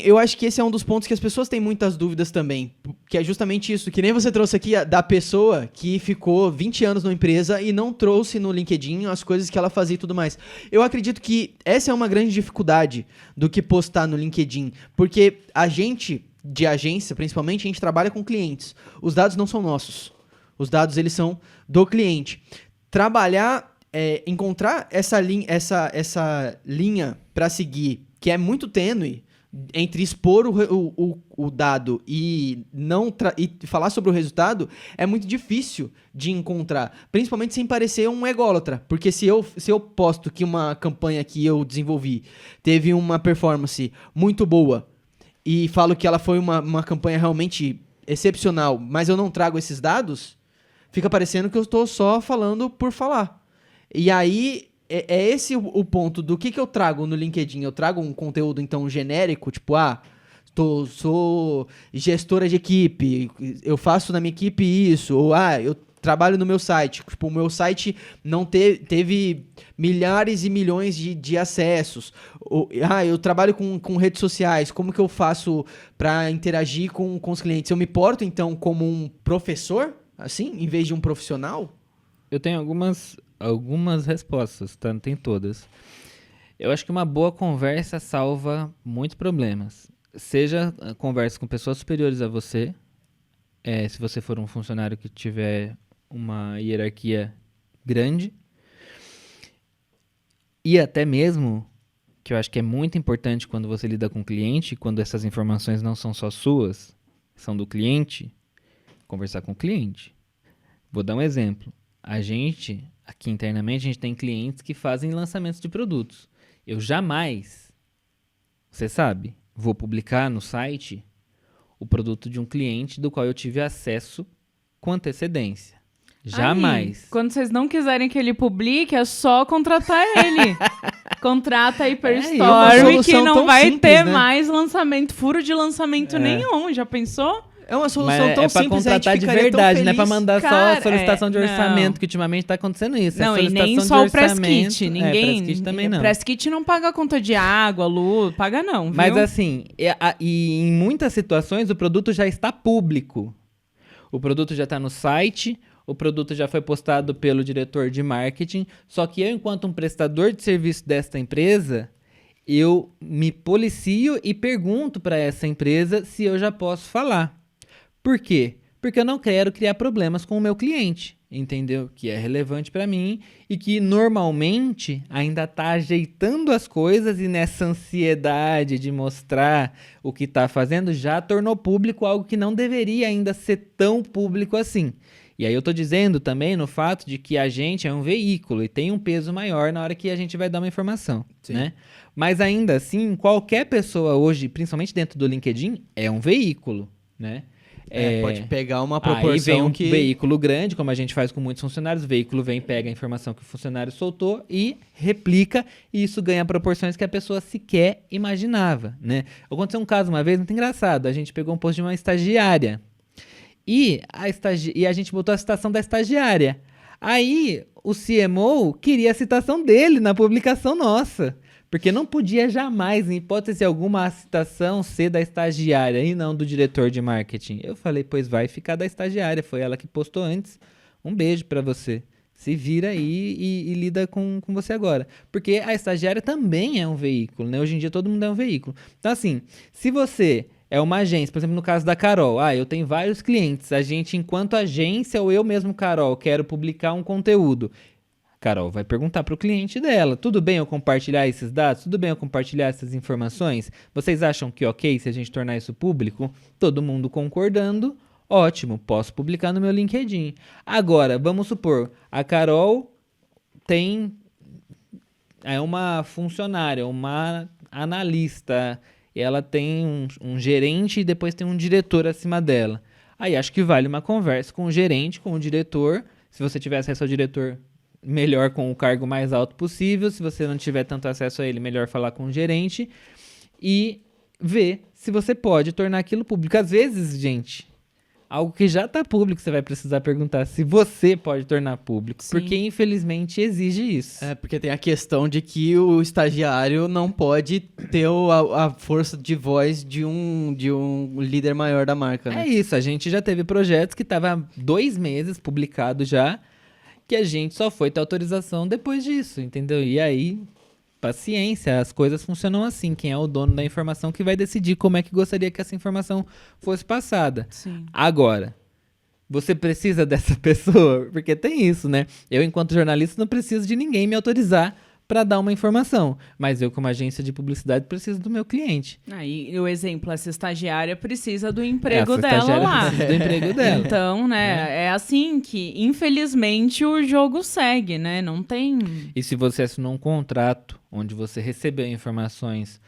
eu acho que esse é um dos pontos que as pessoas têm muitas dúvidas também, que é justamente isso, que nem você trouxe aqui da pessoa que ficou 20 anos numa empresa e não trouxe no LinkedIn as coisas que ela fazia e tudo mais. Eu acredito que essa é uma grande dificuldade do que postar no LinkedIn, porque a gente, de agência principalmente, a gente trabalha com clientes. Os dados não são nossos. Os dados, eles são do cliente. Trabalhar, encontrar essa linha para seguir, que é muito tênue, entre expor o dado e falar sobre o resultado, é muito difícil de encontrar, principalmente sem parecer um ególatra, porque se eu posto que uma campanha que eu desenvolvi teve uma performance muito boa e falo que ela foi uma campanha realmente excepcional, mas eu não trago esses dados, fica parecendo que eu estou só falando por falar. E aí é esse o ponto do que eu trago no LinkedIn. Eu trago um conteúdo, então, genérico, tipo, sou gestora de equipe, eu faço na minha equipe isso, ou, eu trabalho no meu site. Tipo, o meu site não teve milhares e milhões de acessos. Ou, eu trabalho com redes sociais, como que eu faço para interagir com os clientes? Eu me porto, então, como um professor, assim, em vez de um profissional? Eu tenho algumas respostas, tá? Não tem todas. Eu acho que uma boa conversa salva muitos problemas. Seja conversa com pessoas superiores a você, se você for um funcionário que tiver uma hierarquia grande, e até mesmo, que eu acho que é muito importante quando você lida com o cliente, quando essas informações não são só suas, são do cliente, conversar com o cliente. Vou dar um exemplo. Aqui internamente, a gente tem clientes que fazem lançamentos de produtos. Eu jamais, você sabe, vou publicar no site o produto de um cliente do qual eu tive acesso com antecedência. Jamais. Aí, quando vocês não quiserem que ele publique, é só contratar ele. Contrata a Hyperstorm, que não vai simples, ter né? mais furo de lançamento nenhum. Já pensou? É uma solução Mas tão é pra simples, a gente contratar de ficaria tão verdade, não é feliz. pra mandar Cara, só solicitação de orçamento, não. que ultimamente tá acontecendo isso. Não, é e nem solicitação só de o Press orçamento. Kit. Ninguém. Press Kit também não. Press Kit não paga a conta de água, luz, paga não, viu? Mas assim, e em muitas situações o produto já está público. O produto já está no site, o produto já foi postado pelo diretor de marketing, só que eu, enquanto um prestador de serviço desta empresa, eu me policio e pergunto para essa empresa se eu já posso falar. Por quê? Porque eu não quero criar problemas com o meu cliente, entendeu? Que é relevante para mim e que normalmente ainda está ajeitando as coisas e nessa ansiedade de mostrar o que está fazendo já tornou público algo que não deveria ainda ser tão público assim. E aí eu tô dizendo também no fato de que a gente é um veículo e tem um peso maior na hora que a gente vai dar uma informação, né? Mas ainda assim, qualquer pessoa hoje, principalmente dentro do LinkedIn, é um veículo, né? Pode pegar uma Aí proporção vem um que... veículo grande, como a gente faz com muitos funcionários, o veículo vem, pega a informação que o funcionário soltou e replica, e isso ganha proporções que a pessoa sequer imaginava, né? Aconteceu um caso uma vez muito engraçado, a gente pegou um post de uma estagiária, e a gente botou a citação da estagiária. Aí o CMO queria a citação dele na publicação nossa. Porque não podia jamais, em hipótese alguma, a citação ser da estagiária e não do diretor de marketing. Eu falei, pois vai ficar da estagiária. Foi ela que postou antes. Um beijo pra você. Se vira aí e lida com você agora. Porque a estagiária também é um veículo, né? Hoje em dia todo mundo é um veículo. Então assim, se você é uma agência, por exemplo, no caso da Carol, eu tenho vários clientes. A gente, enquanto agência, ou eu mesmo, Carol, quero publicar um conteúdo. Carol vai perguntar para o cliente dela, tudo bem eu compartilhar esses dados? Tudo bem eu compartilhar essas informações? Vocês acham que ok se a gente tornar isso público? Todo mundo concordando, ótimo, posso publicar no meu LinkedIn. Agora, vamos supor, a Carol é uma funcionária, uma analista, ela tem um gerente e depois tem um diretor acima dela. Aí acho que vale uma conversa com o gerente, com o diretor. Se você tiver acesso ao diretor, melhor com o cargo mais alto possível. Se você não tiver tanto acesso a ele, melhor falar com o gerente e ver se você pode tornar aquilo público. Às vezes, gente, algo que já está público, você vai precisar perguntar se você pode tornar público, Sim. porque infelizmente exige isso. Porque tem a questão de que o estagiário não pode ter a força de voz de um líder maior da marca, né? É isso, a gente já teve projetos que estavam há 2 meses publicado já, que a gente só foi ter autorização depois disso, entendeu? E aí, paciência, as coisas funcionam assim. Quem é o dono da informação que vai decidir como é que gostaria que essa informação fosse passada. Sim. Agora, você precisa dessa pessoa? Porque tem isso, né? Eu, enquanto jornalista, não preciso de ninguém me autorizar para dar uma informação. Mas eu, como agência de publicidade, preciso do meu cliente. Aí, o exemplo, essa estagiária precisa do emprego Essa dela estagiária lá. precisa do emprego dela. Então, né, é assim que, infelizmente, o jogo segue, né? Não tem... E se você assinou um contrato onde você recebeu informações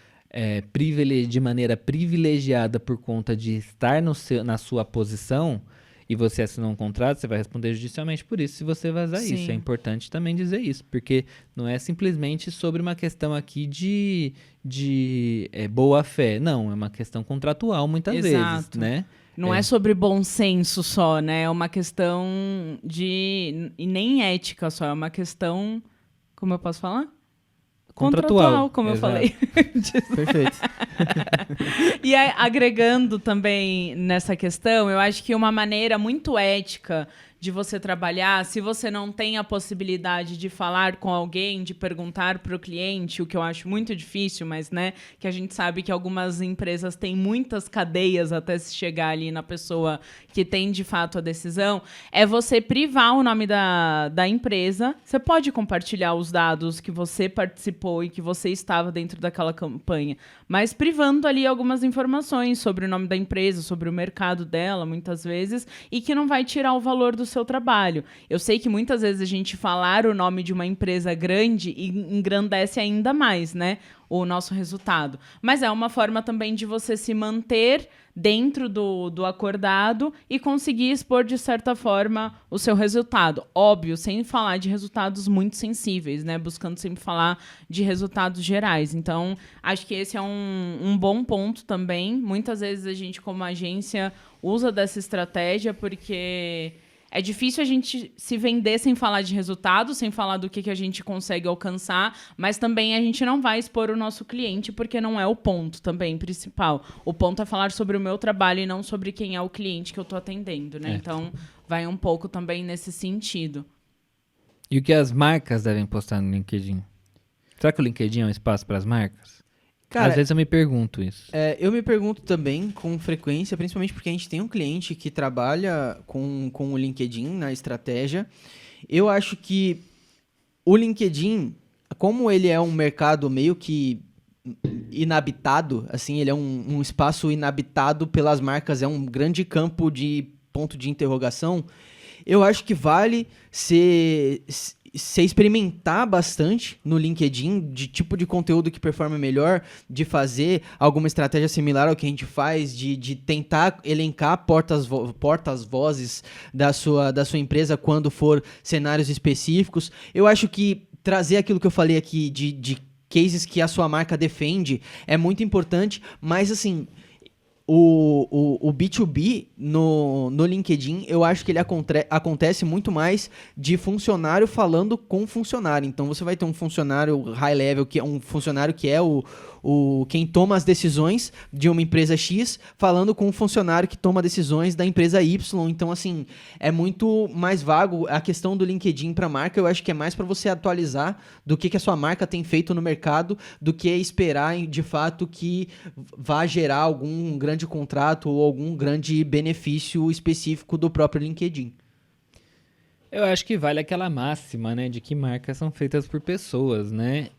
de maneira privilegiada por conta de estar na sua posição, e você assinou um contrato, você vai responder judicialmente por isso se você vazar Sim. isso. É importante também dizer isso, porque não é simplesmente sobre uma questão aqui de boa-fé. Não, é uma questão contratual muitas vezes, Exato. né? Não é sobre bom senso só, né? É uma questão de... E nem ética só, é uma questão... Como eu posso falar? Contratual, como exato. eu falei. Perfeito. E aí, agregando também nessa questão, eu acho que uma maneira muito ética de você trabalhar, se você não tem a possibilidade de falar com alguém, de perguntar para o cliente, o que eu acho muito difícil, mas, né, que a gente sabe que algumas empresas têm muitas cadeias até se chegar ali na pessoa que tem, de fato, a decisão, é você privar o nome da empresa. Você pode compartilhar os dados que você participou e que você estava dentro daquela campanha, mas privando ali algumas informações sobre o nome da empresa, sobre o mercado dela, muitas vezes, e que não vai tirar o valor do seu trabalho. Eu sei que muitas vezes a gente falar o nome de uma empresa grande engrandece ainda mais, né, o nosso resultado. Mas é uma forma também de você se manter dentro do acordado e conseguir expor, de certa forma, o seu resultado. Óbvio, sem falar de resultados muito sensíveis, né? Buscando sempre falar de resultados gerais. Então, acho que esse é um bom ponto também. Muitas vezes a gente, como agência, usa dessa estratégia porque... É difícil a gente se vender sem falar de resultado, sem falar do que a gente consegue alcançar, mas também a gente não vai expor o nosso cliente, porque não é o ponto também principal. O ponto é falar sobre o meu trabalho e não sobre quem é o cliente que eu estou atendendo, né? Então, vai um pouco também nesse sentido. E o que as marcas devem postar no LinkedIn? Será que o LinkedIn é um espaço para as marcas? Cara, às vezes eu me pergunto isso. eu me pergunto também com frequência, principalmente porque a gente tem um cliente que trabalha com o LinkedIn na estratégia. Eu acho que o LinkedIn, como ele é um mercado meio que inabitado, assim, ele é um espaço inabitado pelas marcas, é um grande campo de ponto de interrogação, eu acho que vale você experimentar bastante no LinkedIn de tipo de conteúdo que performa melhor, de fazer alguma estratégia similar ao que a gente faz, de tentar elencar portas-vozes da sua empresa quando for cenários específicos. Eu acho que trazer aquilo que eu falei aqui de cases que a sua marca defende é muito importante, mas assim... O B2B no LinkedIn, eu acho que ele acontece muito mais de funcionário falando com funcionário. Então, você vai ter um funcionário high level, que é um funcionário que é quem toma as decisões de uma empresa X, falando com um funcionário que toma decisões da empresa Y. Então, assim, é muito mais vago. A questão do LinkedIn para marca, eu acho que é mais para você atualizar do que a sua marca tem feito no mercado, do que esperar, de fato, que vá gerar algum grande contrato ou algum grande benefício específico do próprio LinkedIn. Eu acho que vale aquela máxima, né, de que marcas são feitas por pessoas, né,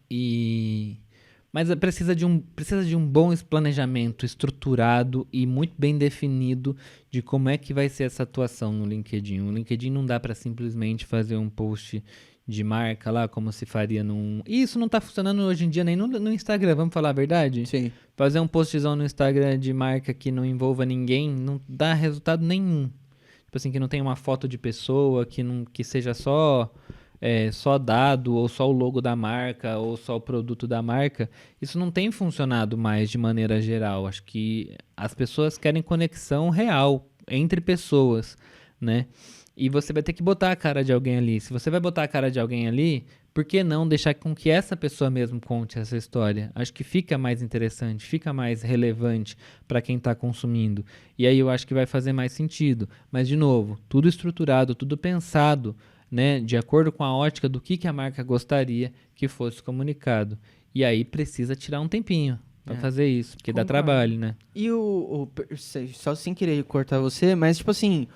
mas precisa de um bom planejamento estruturado e muito bem definido de como é que vai ser essa atuação no LinkedIn. O LinkedIn não dá para simplesmente fazer um post de marca lá, como se faria num... E isso não tá funcionando hoje em dia nem no Instagram, vamos falar a verdade? Sim. Fazer um postzão no Instagram de marca que não envolva ninguém não dá resultado nenhum. Tipo assim, que não tenha uma foto de pessoa, que seja só só dado, ou só o logo da marca, ou só o produto da marca, isso não tem funcionado mais de maneira geral. Acho que as pessoas querem conexão real entre pessoas, né? E você vai ter que botar a cara de alguém ali. Se você vai botar a cara de alguém ali, por que não deixar com que essa pessoa mesmo conte essa história? Acho que fica mais interessante, fica mais relevante para quem está consumindo. E aí eu acho que vai fazer mais sentido. Mas, de novo, tudo estruturado, tudo pensado, né, de acordo com a ótica do que a marca gostaria que fosse comunicado. E aí precisa tirar um tempinho para fazer isso, porque dá trabalho, né? E só sem querer cortar você, mas tipo assim,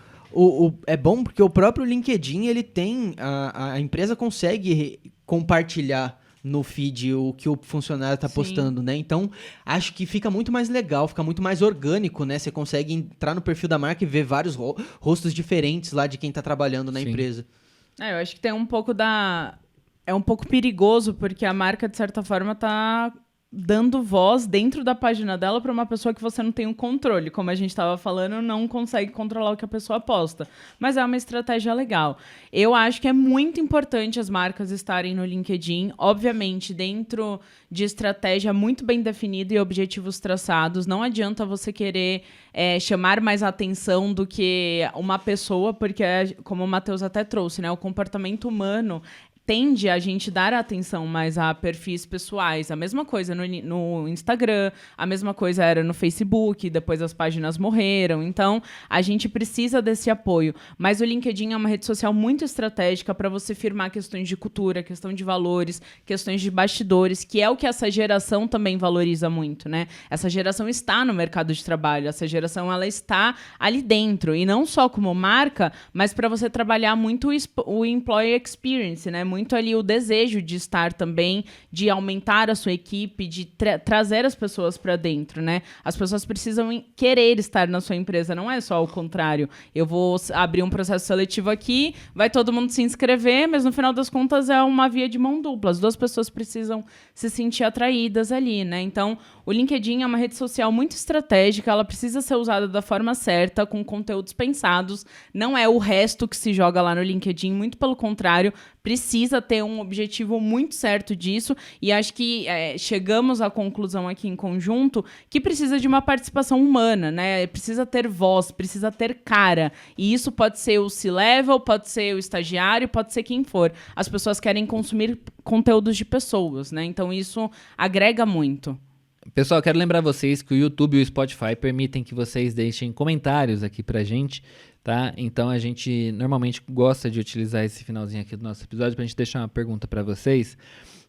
é bom porque o próprio LinkedIn, ele tem, a empresa consegue compartilhar no feed o que o funcionário tá postando, né? Então, acho que fica muito mais legal, fica muito mais orgânico, né? Você consegue entrar no perfil da marca e ver vários rostos diferentes lá de quem tá trabalhando na empresa. Eu acho que tem um pouco é um pouco perigoso, porque a marca, de certa forma, tá dando voz dentro da página dela para uma pessoa que você não tem o controle. Como a gente estava falando, não consegue controlar o que a pessoa posta. Mas é uma estratégia legal. Eu acho que é muito importante as marcas estarem no LinkedIn, obviamente, dentro de estratégia muito bem definida e objetivos traçados. Não adianta você querer chamar mais atenção do que uma pessoa, porque, como o Matheus até trouxe, né, o comportamento humano tende a gente dar atenção mais a perfis pessoais. A mesma coisa no Instagram, a mesma coisa era no Facebook, depois as páginas morreram. Então, a gente precisa desse apoio. Mas o LinkedIn é uma rede social muito estratégica para você firmar questões de cultura, questão de valores, questões de bastidores, que é o que essa geração também valoriza muito, né? Essa geração está no mercado de trabalho, essa geração ela está ali dentro. E não só como marca, mas para você trabalhar muito o employee experience, né? Muito ali o desejo de estar também, de aumentar a sua equipe, de trazer as pessoas para dentro, né? As pessoas precisam querer estar na sua empresa, não é só o contrário. Eu vou abrir um processo seletivo aqui, vai todo mundo se inscrever, mas no final das contas é uma via de mão dupla. As duas pessoas precisam se sentir atraídas ali, né? Então, o LinkedIn é uma rede social muito estratégica, ela precisa ser usada da forma certa, com conteúdos pensados. Não é o resto que se joga lá no LinkedIn, muito pelo contrário, precisa ter um objetivo muito certo disso, e acho que chegamos à conclusão aqui em conjunto que precisa de uma participação humana, né? Precisa ter voz, precisa ter cara, e isso pode ser o C-Level, pode ser o estagiário, pode ser quem for. As pessoas querem consumir conteúdos de pessoas, né? Então isso agrega muito. Pessoal, quero lembrar vocês que o YouTube e o Spotify permitem que vocês deixem comentários aqui pra gente, tá? Então a gente normalmente gosta de utilizar esse finalzinho aqui do nosso episódio pra gente deixar uma pergunta pra vocês,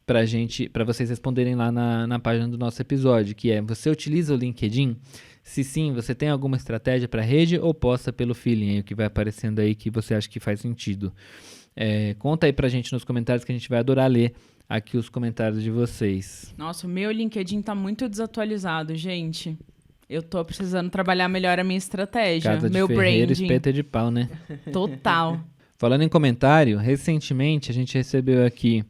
pra vocês responderem lá na página do nosso episódio, que é: você utiliza o LinkedIn? Se sim, você tem alguma estratégia pra rede ou posta pelo feeling, aí o que vai aparecendo aí que você acha que faz sentido? Conta aí pra gente nos comentários que a gente vai adorar ler aqui os comentários de vocês. Nossa, o meu LinkedIn tá muito desatualizado, gente. Eu tô precisando trabalhar melhor a minha estratégia. Casa de meu ferreiro, branding. espeta de pau, né? Total. Falando em comentário, recentemente a gente recebeu aqui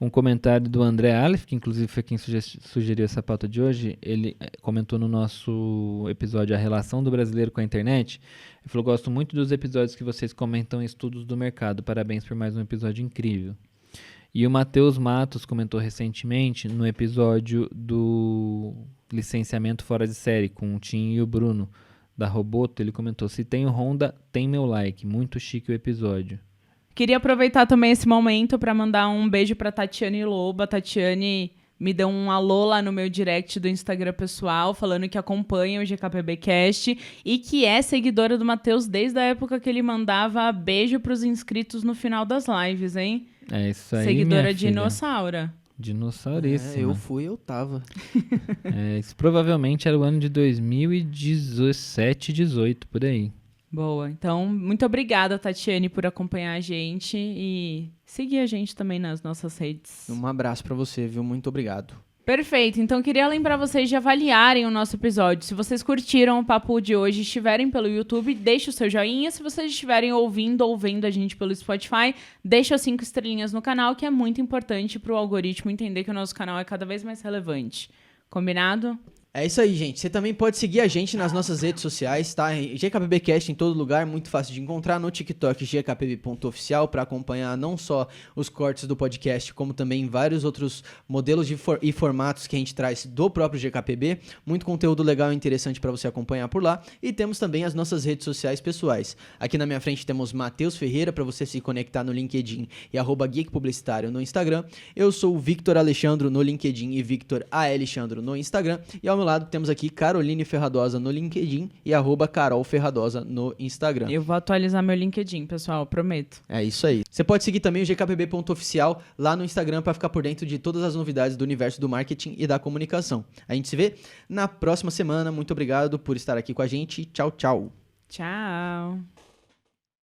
um comentário do André Aleph, que inclusive foi quem sugeriu essa pauta de hoje. Ele comentou no nosso episódio A Relação do Brasileiro com a Internet. Ele falou: gosto muito dos episódios que vocês comentam estudos do mercado. Parabéns por mais um episódio incrível. E o Matheus Matos comentou recentemente no episódio do licenciamento fora de série com o Tim e o Bruno da Roboto. Ele comentou: se tem o Honda, tem meu like. Muito chique o episódio. Queria aproveitar também esse momento para mandar um beijo para Tatiane Lobo. A Tatiane me deu um alô lá no meu direct do Instagram pessoal, falando que acompanha o GKPBcast e que é seguidora do Matheus desde a época que ele mandava beijo pros inscritos no final das lives, hein? É isso aí, seguidora minha filha. dinossauro. Dinossauríssima. Eu fui, eu tava. Isso provavelmente era o ano de 2017, 18, por aí. Boa. Então, muito obrigada, Tatiane, por acompanhar a gente e seguir a gente também nas nossas redes. Um abraço pra você, viu? Muito obrigado. Perfeito. Então, queria lembrar vocês de avaliarem o nosso episódio. Se vocês curtiram o papo de hoje e estiverem pelo YouTube, deixe o seu joinha. Se vocês estiverem ouvindo ou vendo a gente pelo Spotify, deixa 5 estrelinhas no canal, que é muito importante para o algoritmo entender que o nosso canal é cada vez mais relevante. Combinado? É isso aí, gente. Você também pode seguir a gente nas nossas redes sociais, tá? GKPBcast em todo lugar, muito fácil de encontrar. No TikTok, gkpb.oficial, para acompanhar não só os cortes do podcast, como também vários outros modelos e formatos que a gente traz do próprio GKPB. Muito conteúdo legal e interessante para você acompanhar por lá. E temos também as nossas redes sociais pessoais. Aqui na minha frente temos Matheus Ferreira, para você se conectar no LinkedIn e @Geek Publicitário no Instagram. Eu sou o Victor Alexandro no LinkedIn e Victor A. Alexandro no Instagram. E ao meu lado temos aqui Caroline Ferradosa no LinkedIn e @Carol Ferradosa no Instagram. Eu vou atualizar meu LinkedIn, pessoal, prometo. É isso aí. Você pode seguir também o GKPB.oficial lá no Instagram para ficar por dentro de todas as novidades do universo do marketing e da comunicação. A gente se vê na próxima semana. Muito obrigado por estar aqui com a gente. Tchau, tchau. Tchau.